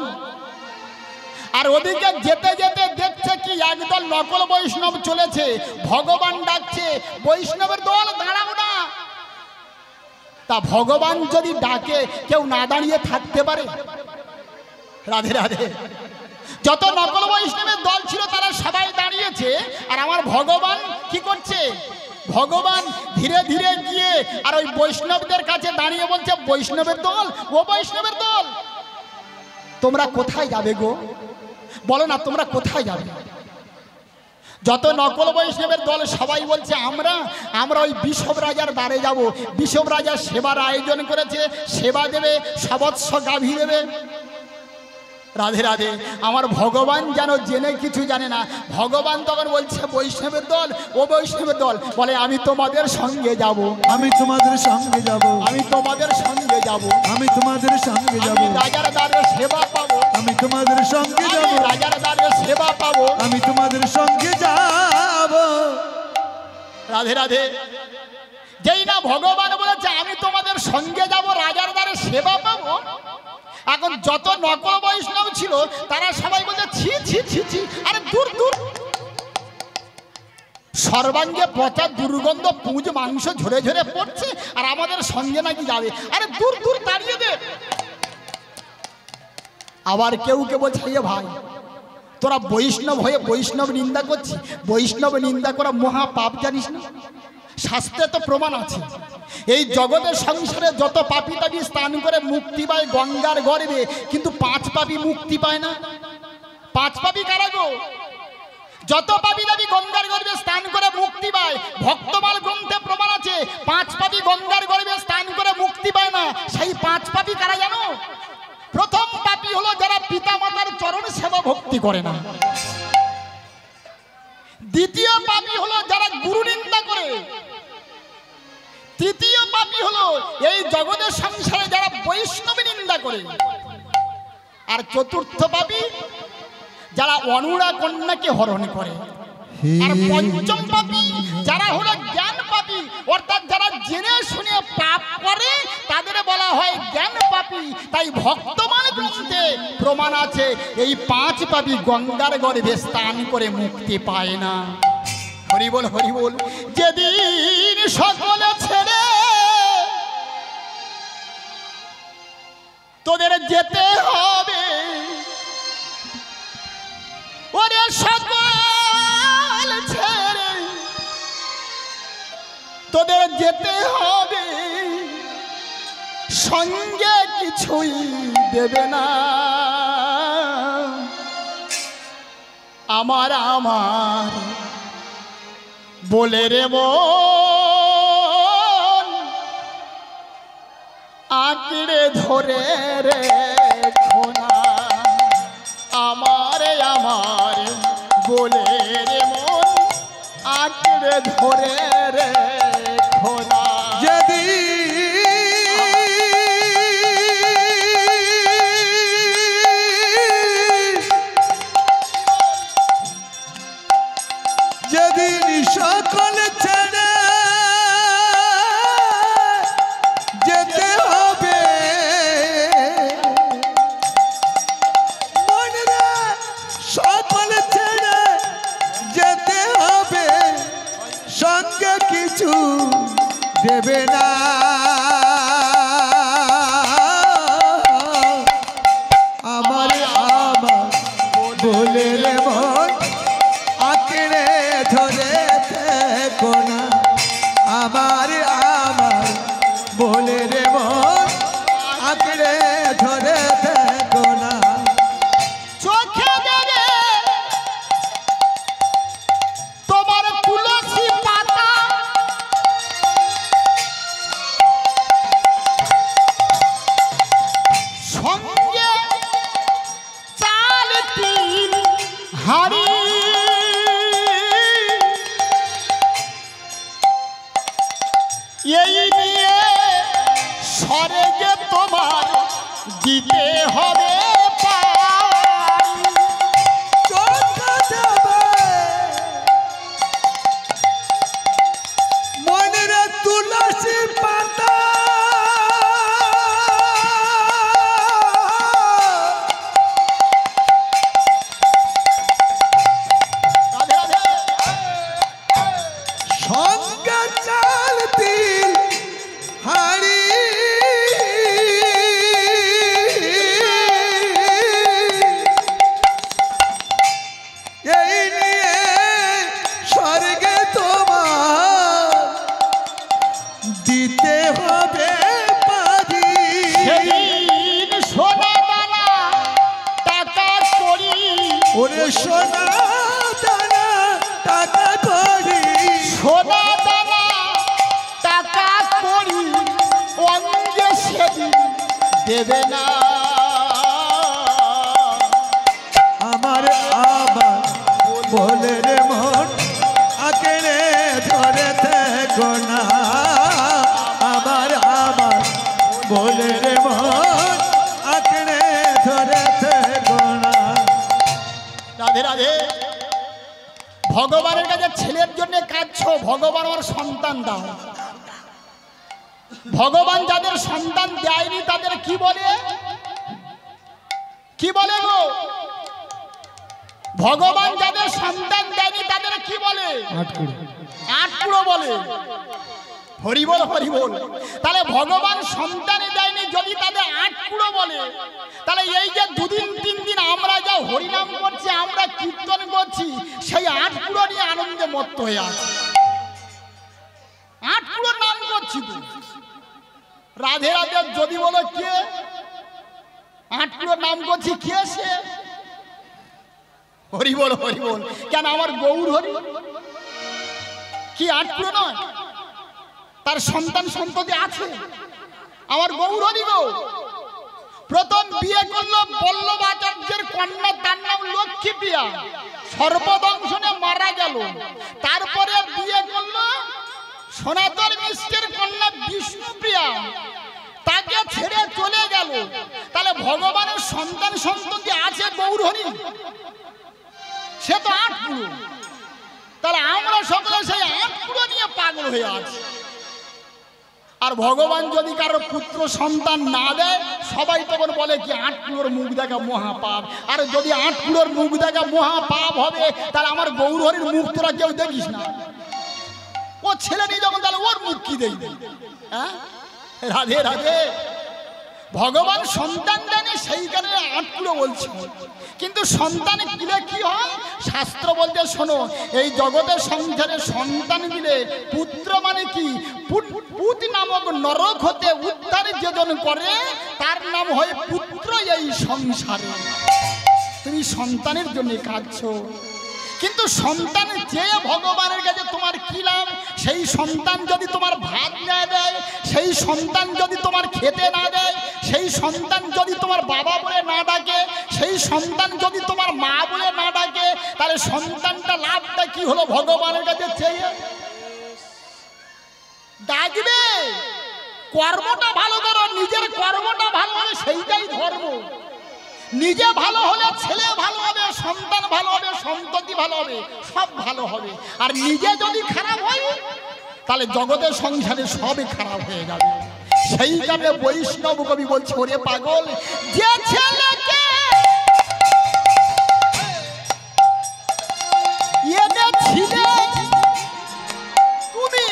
আর ওদিকে যেতে যেতে দেখছে কি, একদল নকল বৈষ্ণব চলেছে, ভগবান ডাকছে, বৈষ্ণবের দল দাঁড়াও না। তা ভগবান যদি ডাকে, কেউ না দাঁড়িয়ে থাকতে পারে? রাধে রাধে। যত নকল বৈষ্ণবের দল ছিল তারা সবাই দাঁড়িয়েছে, আর আমার ভগবান কি করছে? ভগবান ধীরে ধীরে গিয়ে আর ওই বৈষ্ণবদের কাছে দাঁড়িয়ে বলছে, বৈষ্ণবের দল, ও বৈষ্ণবের দল, তোমরা কোথায় যাবে গো? বলো না, তোমরা কোথায় যাবে? যত নকল বৈষ্ণবের দল সবাই বলছে, আমরা ওই বিষব রাজার দ্বারে যাব। বিষব রাজা সেবার আয়োজন করেছে, সেবা দেবে, সবৎস গাভী দেবে। রাধে রাধে। আমার ভগবান যেন জেনে কিছু জানে না। ভগবান তখন বলছে বৈষ্ণবের দল, ও বৈষ্ণবের দল, বলে আমি তোমাদের সঙ্গে যাব, আমি তোমাদের সঙ্গে যাব, আমি তোমাদের সঙ্গে যাব, আমি তোমাদের সঙ্গে যাব, আমি রাজার দ্বারে সেবা পাবো, আমি তোমাদের সঙ্গে যাব, আমি রাজার দ্বারে সেবা পাবো। আমি তোমাদের সঙ্গে যাব। রাধে রাধে। যেই না ভগবান বলেছে আমি তোমাদের সঙ্গে যাব, রাজার দ্বারে সেবা পাবো, এখন যত নকল বৈষ্ণব ছিল তারা সবাই বলছে ছি ছি ছি ছি, আরে দূর দূর, সর্বাঙ্গে পচা দুর্গন্ধ পুঁজ মাংস ঝরে ঝরে পড়ছে, আর আমাদের সঙ্গে নাকি যাবে, আরে দূর দূর, তাড়িয়ে দে। আবার কেউ কেউ বলছে এ ভাই, তোরা বৈষ্ণব হয়ে বৈষ্ণব নিন্দা করছিস, বৈষ্ণব নিন্দা করা মহা পাপ জানিস না? শাস্ত্রে তো প্রমাণ আছে, এই জগতের সংসারে যত পাপী তাপি স্নান করে মুক্তি পায় গঙ্গার গর্ভে, কিন্তু 5 পাপী মুক্তি পায় না। 5 পাপী কারা গো? যত পাপী তাপি গঙ্গার গর্ভে স্নান করে মুক্তি পায়, ভক্তমাল গ্রন্থে প্রমাণ আছে 5 পাপী গঙ্গার গর্ভে স্নান করে মুক্তি পায় না। সেই 5 পাপী কারা জানো? প্রথম পাপী হলো যারা পিতা মাতার চরণ সেবা ভক্তি করে না। দ্বিতীয় পাপী হলো যারা গুরু নিন্দা করে। তৃতীয় পাপী হলো এই জগতের সংসারে যারা বৈষ্ণব নিন্দা করে। আর চতুর্থ পাপী যারা অনুরা কন্যাকে হরণ করে। আর পঞ্চম পাপী যারা হলো জ্ঞান পাপী, অর্থাৎ যারা জেনে শুনে পাপ করে তাদের বলা হয় জ্ঞান পাপী। তাই ভক্তমাল গ্রন্থে প্রমাণ আছে এই 5 পাপী গঙ্গার গর্ভে স্নান করে মুক্তি পায় না। হরি বল হরি বল। যেদিন সকলে ছেড়ে তোদের যেতে হবে, ওরে সকল ছেড়ে তোদের যেতে হবে, সঙ্গে কিছুই দেবে না। আমার আমার বলে রে মন, আঁকড়ে ধরে রে খোনা, আমার আমার বলে রে মন, আঁকড়ে ধরে রে খোনা। যেদিন সকল ছেড়ে যেতে হবে, মনরা সকল ছেড়ে যেতে হবে, সঙ্গে কিছু দেবে না। আমার আমার বলে রে মন, আঁকড়ে ধরে থেকো না। আমার আমার বলে রে মন, আঁকড়ে ধরে থেকো না। চোখে দেবে তোমার তুলসী পাতা, সঙ্গে চাল তিল হাড়ি, এই নিয়ে স্বর্গে তোমার দিতে হবে পারি। চোখে দেবে মনের তুলসী পাতা, রাধে রাধে। সঙ্গে চাল তিল হাড়ি, এই নিয়ে স্বর্গে তোমার দিতে হবে পারি। সেদিন সোনা দানা টাকা করি, ওরে সোনা দানা টাকা করি, সোনা দানা টাকা করি, অঙ্গে সেদিন দেবে না। বলে রে মন আঁকড়ে ধরেছে গোনা। রাধে রাধে। ভগবানের কাছে ছেলের জন্য কাঁদছো, ভগবান আমার সন্তান দাও। ভগবান যাদের সন্তান দেয়নি তাদের কি বলে, কি বলে গো? ভগবান যাদের সন্তান দেয়নি তাদের কি বলে? আটকুড়ো বলে। হরি বল হরি বল। তাহলে ভগবান সন্তানই দেয়নি যদি তাদের আটকুড়ো বলে, তাহলে এই যে দুদিন তিন দিন আমরা যা হরিনাম করছি, আমরা কীর্তন করছি, সেই আটকুড়ো নিয়ে আনন্দে মত্ত হয়ে আছে। আটকুড়োর নাম করছি তো। রাধে রাধে যদি বলো কে আটকুড়োর নাম করছি, কে সে? হরি বল হরি বল। কেন আমার গৌর হরি কি আটকুড়ো নয়? তার সন্তান সন্ততি আছে। আমার গৌর হরি গো প্রথম বিয়ে করলো বল্লভাচার্যের কন্যা, তার নাম লক্ষ্মীপ্রিয়া, সর্বদংশনে মারা গেল। তারপরে বিয়ে করলো সনাতন মিশ্রের কন্যা বিষ্ণুপ্রিয়া, তাকে ছেড়ে চলে গেল। তাহলে ভগবানের সন্তান সন্ততি আছে গৌর হরি, সে তো আটকুড়ো। তাহলে আমরা সকলে সেই আটকুড়ো নিয়ে পাগল হয়ে আছি। আর ভগবান যদি কারো পুত্র সন্তান না দেয়, সবাই তখন বলে কি আটকুড়োর মুখ দেখা মহাপাপ। আর যদি আটকুড়োর মুখ দেখা মহাপাপ হবে, তাহলে আমার গৌর হরির মুখ তোরা কেউ দেখিস না। ও ছেলে নিয়ে যখন, তাহলে ওর মুখ কি দেখবে? হ্যাঁ, রাধে রাধে। ভগবান সন্তান দেনে সেই কারণে আটকুড়ো বলছে। কিন্তু সন্তান দিলে কি হয়? শাস্ত্র বলতে শোনো, এই জগতের সংসারে সন্তান দিলে পুত্র মানে কি, পুত নামক নরক হতে উদ্ধার যেজন করে তার নাম হয় পুত্র এই সংসারে। তুমি সন্তানের জন্য কাঁদছো, কিন্তু সন্তান যে ভগবানের কাছে তোমার কি লাভ? সেই সন্তান যদি তোমার ভাত না দেয়, সেই সন্তান যদি তোমার খেতে না দেয়, সেই সন্তান যদি তোমার বাবা বলে না ডাকে, সেই সন্তান যদি তোমার মা বলে না ডাকে, তাহলে সন্তানটা লাভটা কি হলো? ভগবানের কাছে চেয়ে ডাকবে। কর্মটা ভালো করো, নিজের কর্মটা ভালো হলে সেইটাই ধর্ম। নিজে ভালো হলে ছেলে ভালো হবে, সন্তান ভালো হবে, সন্ততি ভালো হবে, সব ভালো হবে। আর নিজে যদি খারাপ হয়, তাহলে জগতের সংসারে সবই খারাপ হয়ে যাবে। সেই কারণে বৈষ্ণব কবি বলছে, ওরে পাগল, যে ছেলেকে এনেছিলে তুমি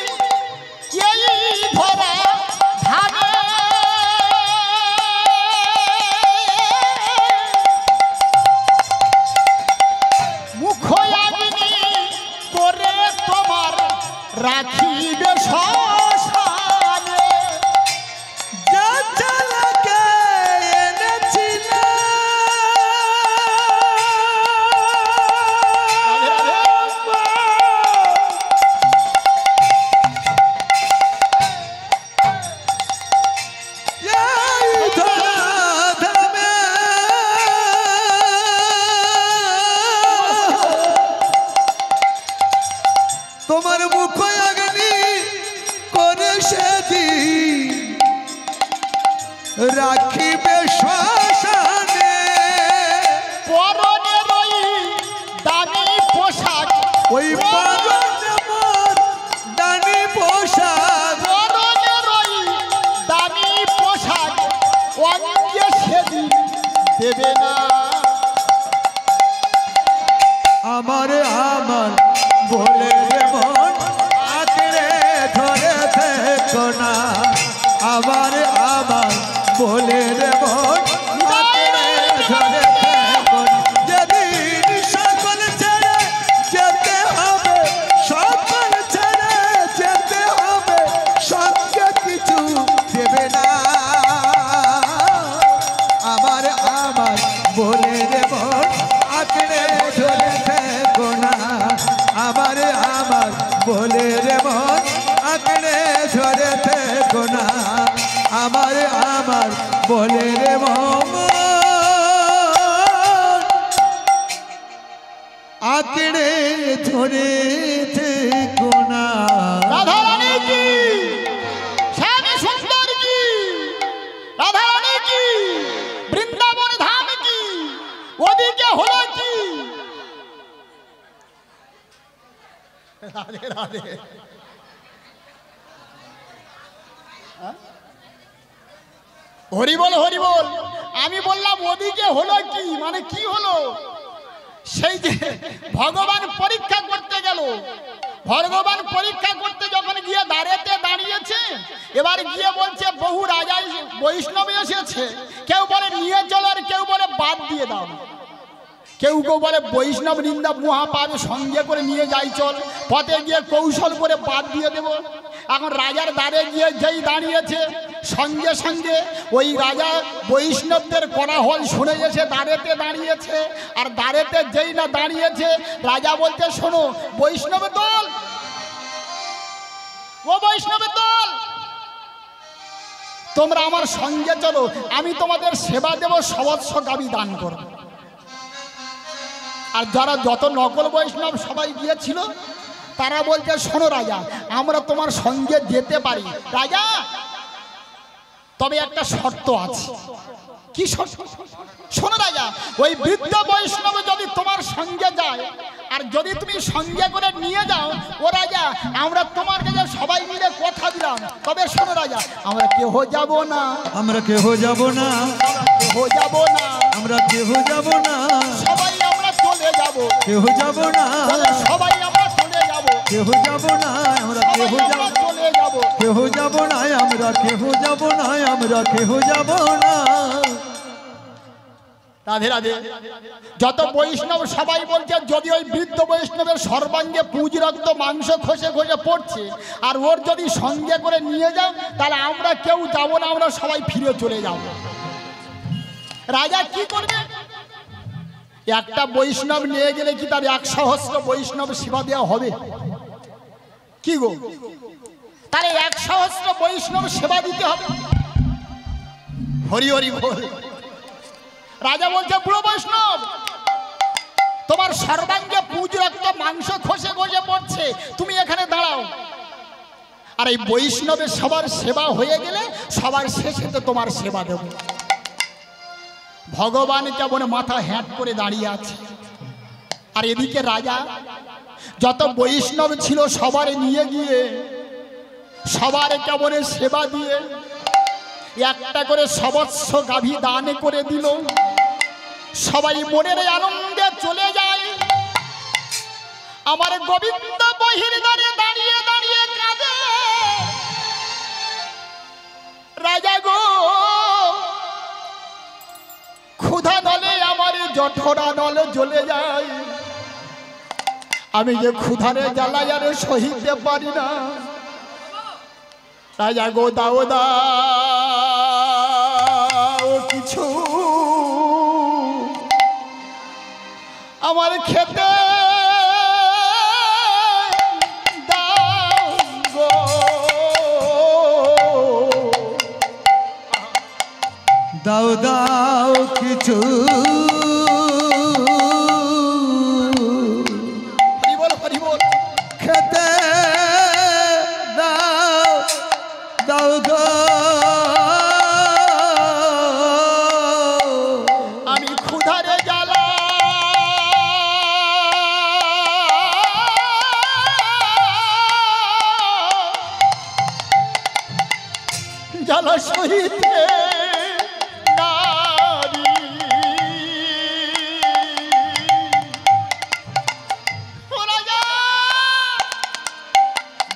এই ধরা ধানে, রাখিবে শ্মশানে। যে ছেলেকে এনেছিলে এই ধরাধামে, তোমার মুখ অগ্নি করে সেদিন রাখিবে শ্মশানে। পরনের ওই দামি পোশাক, ওই পরনে মোর দামি পোশাক, পরনের ওই দামি পোশাক অঙ্গে সেদিন দেবে না। আমার আমার বলে রে মন আঁকড়ে ধরেছে কোনা। আমার আমার বলে রে মন আঁকড়ে ধরেছে কোনা। যেদিন সকল ছেড়ে যেতে হবে, সকল ছেড়ে যেতে হবে, সঙ্গে কিছু দেবে না। আমার আমার বলে রে মন আঁকড়ে ধরেছে কোনা। আমার আমার বলে রে মন আঁকড়ে ধরেছে কোনা। আমার আমার বলে রে মন আঁকড়ে ধরেছে কোনা। রাধারানী কি, শ্যামী সুন্দর কি, রাধে রাধে। হরি বল হরি বল। আমি বললাম ওদিকে হলো কি, মানে কি হলো? সেই যে ভগবান পরীক্ষা করতে গেল, ভগবান পরীক্ষা করতে যখন গিয়ে দাঁড়িয়েছে, এবার গিয়ে বলছে বহু রাজা বৈষ্ণব এসেছে, কেউ বলে নিয়ে চলো আর কেউ বলে বাদ দিয়ে দাও, কেউ কেউ বলে বৈষ্ণব নিন্দা মহাপাপ সঙ্গে করে নিয়ে যাই চল, পথে গিয়ে কৌশল করে বাদ দিয়ে দেব। এখন রাজার দ্বারে গিয়ে যেই দাঁড়িয়েছে, সঙ্গে সঙ্গে ওই রাজা বৈষ্ণবদের কোলাহল শুনে এসে দ্বারেতে দাঁড়িয়েছে। আর দ্বারেতে যেই না দাঁড়িয়েছে, রাজা বলতে শোনো বৈষ্ণবের দল, ও বৈষ্ণবের দল, তোমরা আমার সঙ্গে চলো, আমি তোমাদের সেবা দেব, সবৎস গাভী দান করব। আর যারা যত নকল বৈষ্ণব সবাই গিয়েছিল, তারা বলছে শোনো রাজা, আমরা তোমার সঙ্গে যেতে পারি রাজা, তবে একটা শর্ত আছে। কি শর্ত? শোনো রাজা, ওই বৃদ্ধ বৈষ্ণব যদি তোমার সঙ্গে যায়, আর যদি তুমি সঙ্গে করে নিয়ে যাও, ও রাজা আমরা তোমার কাছে সবাই মিলে কথা দিলাম, তবে শোনো রাজা, আমরা কেহ যাব না, আমরা কেহ যাব না, কেহ যাব না, আমরা কেহ যাব না, সবাই আমরা চলে যাব, কেহ যাব না, সবাই আমরা চলে যাব, কেহ যাব না, আমরা কেহ যাব, চলে যাব, কেহ যাব না, আমরা কেহ যাব না, আমরা কেহ যাব না। রাধে রাধে। যত বৈষ্ণব সবাই বলছে যদি ওই বৃদ্ধ বৈষ্ণবের সর্বাঙ্গে পুঁজ রক্ত মাংস খসে খসে পড়ছে, আর ওর যদি সঙ্গে করে নিয়ে যাও, তাহলে আমরা কেউ যাব না, আমরা সবাই ফিরে চলে যাব। রাজা কি করবে? একটা বৈষ্ণব নিয়ে গেলে কি তার 1 সহস্র বৈষ্ণব সেবা দেওয়া হবে? কি গো, তাহলে 1 সহস্র বৈষ্ণব সেবা দিতে হবে। হরি হরি বল। রাজা বলছে বুড়ো বৈষ্ণব, তোমার সর্বাঙ্গে পুঁজ রক্ত মাংস খসে খসে পড়ছে, তুমি এখানে দাঁড়াও, আর এই বৈষ্ণবের সবার সেবা হয়ে গেলে সবার শেষে তো তোমার সেবা দেব। ভগবান কেমন মাথা হ্যাট করে দাঁড়িয়ে আছে, আর এদিকে রাজা যত বৈষ্ণব ছিল সবার নিয়ে গিয়ে সবার কেমন সেবা দিয়ে একটা করে সবৎস গাভী দান করে দিল। সবাই মনের আনন্দে চলে যায়। আমার গোবিন্দ বহির দ্বারে দাঁড়িয়ে দাঁড়িয়ে কাঁদে, রাজা গো ক্ষুধা নলে আমার জঠরা নলে জ্বলে যায়, আমি যে ক্ষুধারে জ্বালাই আর সহিতে পারি না। রাজা গো দাও দাও কিছু আমার খেতে দাও গো, দাও দাও কিছু, হরি বল হরি বল, খেতে দাও, দাও গো, আমি ক্ষুধারে জ্বালা জ্বালা সহিতে নারী। ও রাজা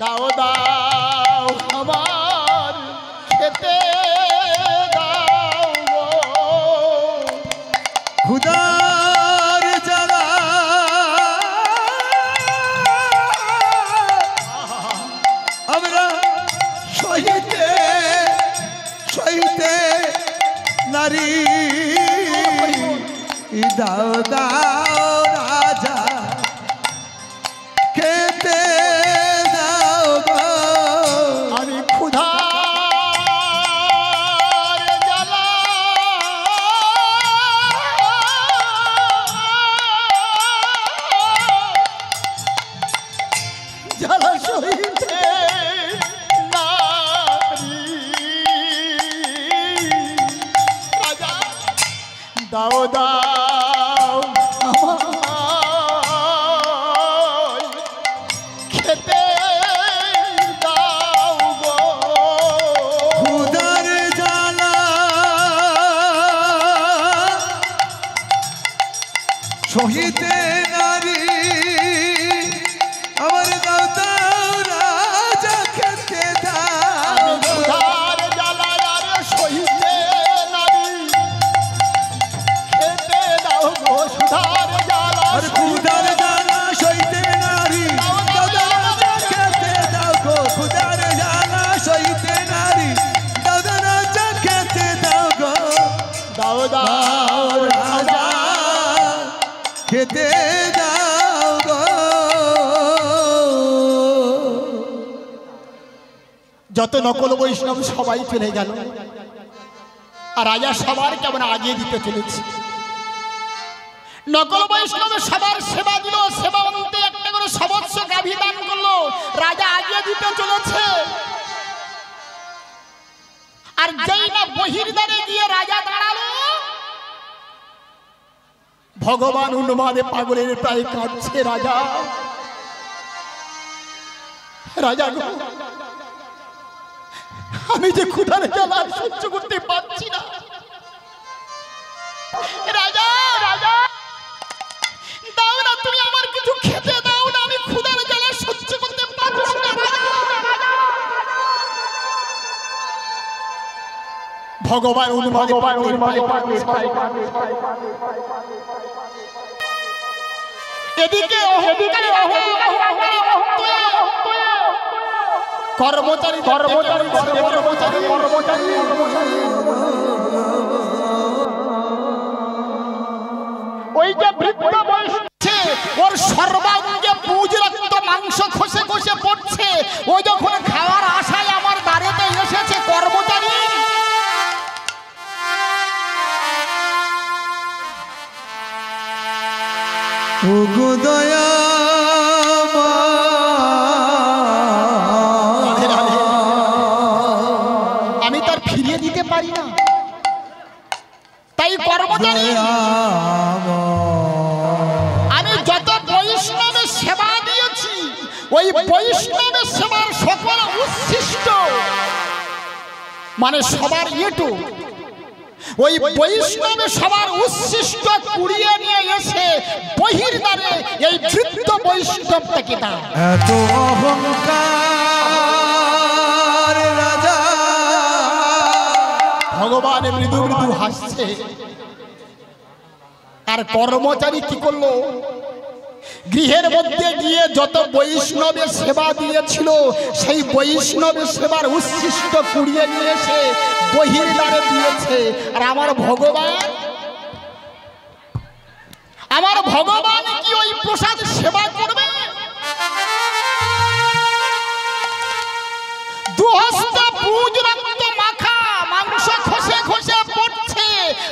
দাও দাও আমার খেতে দাও গো। ক্ষুধার জ্বালা আমরা সহিতে সহিতে নারী, দাও দাও রাজা খেতে দাও গো, আমি ক্ষুধার জ্বালা জ্বালা সহিতে নারী। রাজা দাও দাও আমায় যত নকল বৈষ্ণব সবাই চলে গেল, আর রাজা সবার কেমন আগিয়ে দিতে চলেছে। নকল বৈষ্ণব সবার সেবা দিল, সেবা অন্তে একটা করে সবস্ব গাভী দান করলো, রাজা আগিয়ে দিতে চলেছে। আর যেই না বহির্দ্বারে গিয়ে রাজা দাঁড়ালো, ভগবান উন্মাদে পাগলের প্রায় কাঁদছে। রাজা, রাজা গো, আমি যে ক্ষুধার জ্বালা সহ্য করতে পারছি না। রাজা, রাজা দাও না, তুমি আমার কিছু খেতে দাও না, আমি ক্ষুধার জ্বালা সহ্য করতে পারছি না। ভগবান উন্মাদে এদিকে কর্মচারী ওই যে বৃদ্ধ বসছে, ওর সর্বাঙ্গে পুজ রক্ত মাংস খসে খসে পড়ছে। ও যখন খাওয়ার আশায় আমার বাড়িতে এসেছে, কর্মচারী আমি তার ফিরিয়ে দিতে পারি না, তাই কর্মচারী আমি যত বৈষ্ণবের সেবা দিয়েছি, ওই বৈষ্ণবের সেবার সকল উচ্ছিষ্ট মানে সবার ইয়েটু, ওই বৈষ্ণবের সবার উচ্ছিষ্ট কুড়িয়ে নিয়ে এসে বহির্দ্বারে এই বৃদ্ধ বৈষ্ণবটাকে দাও। এত অহংকার রাজা। ভগবান মৃদু মৃদু হাসছে। আর কর্মচারী কি করলো, গৃহের মধ্যে গিয়ে যত বৈষ্ণবের সেবা দিয়েছিল সেই বৈষ্ণবের সেবার উচ্ছিষ্ট কুড়িয়ে নিয়ে এসে বহির্দ্বারে দিয়েছে। আর আমার ভগবান কি ওই প্রসাদ সেবা করবে? দুহস্ত পুজ রক্ত মাখা মাংস খসে খসে পড়ছে,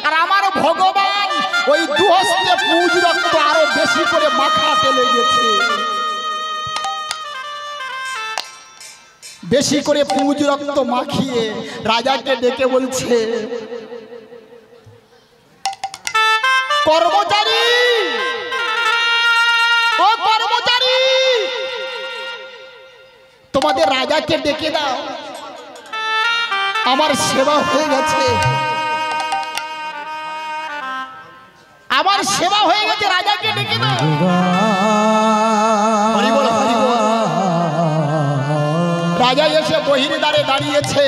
আর আমার ভগবান ওই দুহস্তে পুজ রক্ত আরো বেশি করে মাখাতে লেগেছে। বেশি করে পুজ রক্ত মাখিয়ে রাজাকে ডেকে বলছে, কর্মচারী, ও কর্মচারী, তোমাদের রাজাকে ডেকে দাও, আমার সেবা হয়ে গেছে, আমার সেবা হয়ে গেছে, রাজাকে ডেকে দাও। হরি বল, হরি বল। রাজা এসে বহির্দ্বারে দাঁড়িয়েছে,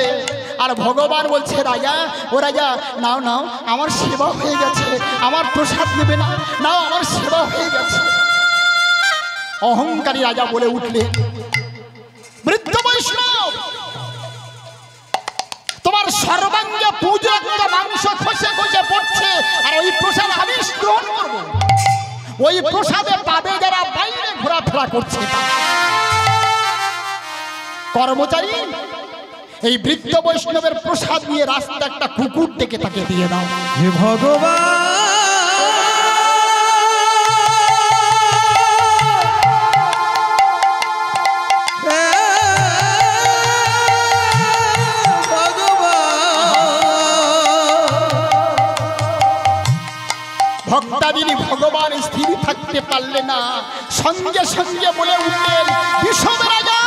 আর ভগবান বলছে, রাজা, ও রাজা, নাও নাও, আমার সেবা হয়ে গেছে, আমার প্রসাদ নেবে না, নাও, আমার সেবা হয়ে গেছে। অহংকারী রাজা বলে উঠলে, বৃদ্ধ বৈষ্ণব, তোমার সর্বাঙ্গে পুজো মাংস খসে খসে পড়ছে, আর ওই প্রসাদ আমি গ্রহণ করবো। ওই প্রসাদে পাবে যারা বাইরে ঘোরাফেরা করছে। কর্মচারী, এই বৃদ্ধ বৈষ্ণবের প্রসাদ নিয়ে রাস্তা একটা কুকুর ডেকে তাকে দিয়ে দাও। হে ভগবান, ভক্তাদিনী ভগবান স্থির থাকতে পারলে না, সঙ্গে সঙ্গে বলে উঠলেন, বিষম রাজা,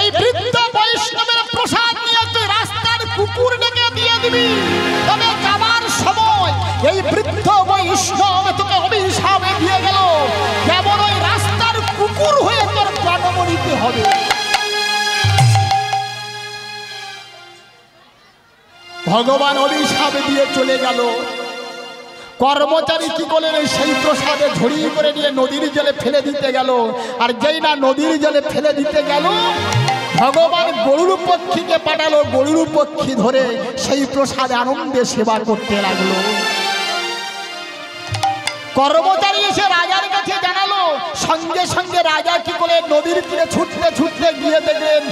এই বৃদ্ধ বৈষ্ণবের প্রসাদ নিয়ে তুই রাস্তার কুকুর ডেকে দিয়ে দিবি, তবে যাবার সময় এই বৃদ্ধ বৈষ্ণব তোকে অভিশাপ দিয়ে গেল, যেমন ওই রাস্তার কুকুর হয়ে তোর জন্ম নিতে হবে। ভগবান অভিশাপ দিয়ে চলে গেল। কর্মচারী কি করলেন, সেই প্রসাদে ঝড়িয়ে করে নিয়ে নদীর জলে ফেলে দিতে গেল। আর যেই না নদীর জলে ফেলে দিতে গেল, ভগবান গরুর পক্ষীকে পাঠালো, গরুর পক্ষী ধরে সেই প্রসাদে আনন্দে সেবা করতে লাগলো। কর্মচারী এসে রাজার কাছে জানালো, সঙ্গে সঙ্গে রাজা কি করে নদীর তীরে ছুটতে ছুটতে গিয়ে দেখলেন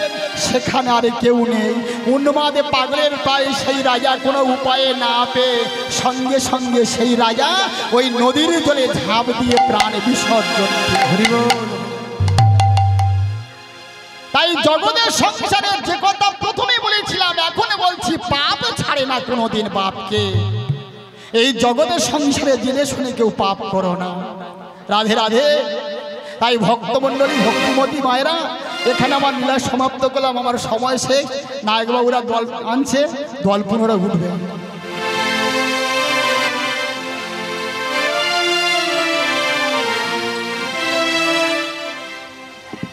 সেখানে আর কেউ নেই। উন্মাদে পাগলের প্রায় সেই রাজা কোনো উপায়ে না পেয়ে সঙ্গে সঙ্গে সেই রাজা ওই নদীর জলে ঝাঁপ দিয়ে প্রাণ বিসর্জন দিলেন। তাই জগতের সংসারে যে কথা প্রথমে বলেছিলাম এখন বলছি, পাপ ছাড়ে না কোনোদিন বাপকে। এই জগতের সংসারে জেনে শুনে কেউ পাপ করো না। রাধে রাধে। তাই ভক্তমণ্ডলী ভক্তিমতী মায়েরা, এখানে আমার লীলা সমাপ্ত করলাম, আমার সময় শেষ। নায়কবাবুরা দল আনছে, দল পুনরায় উঠবে।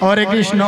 হরে কৃষ্ণ।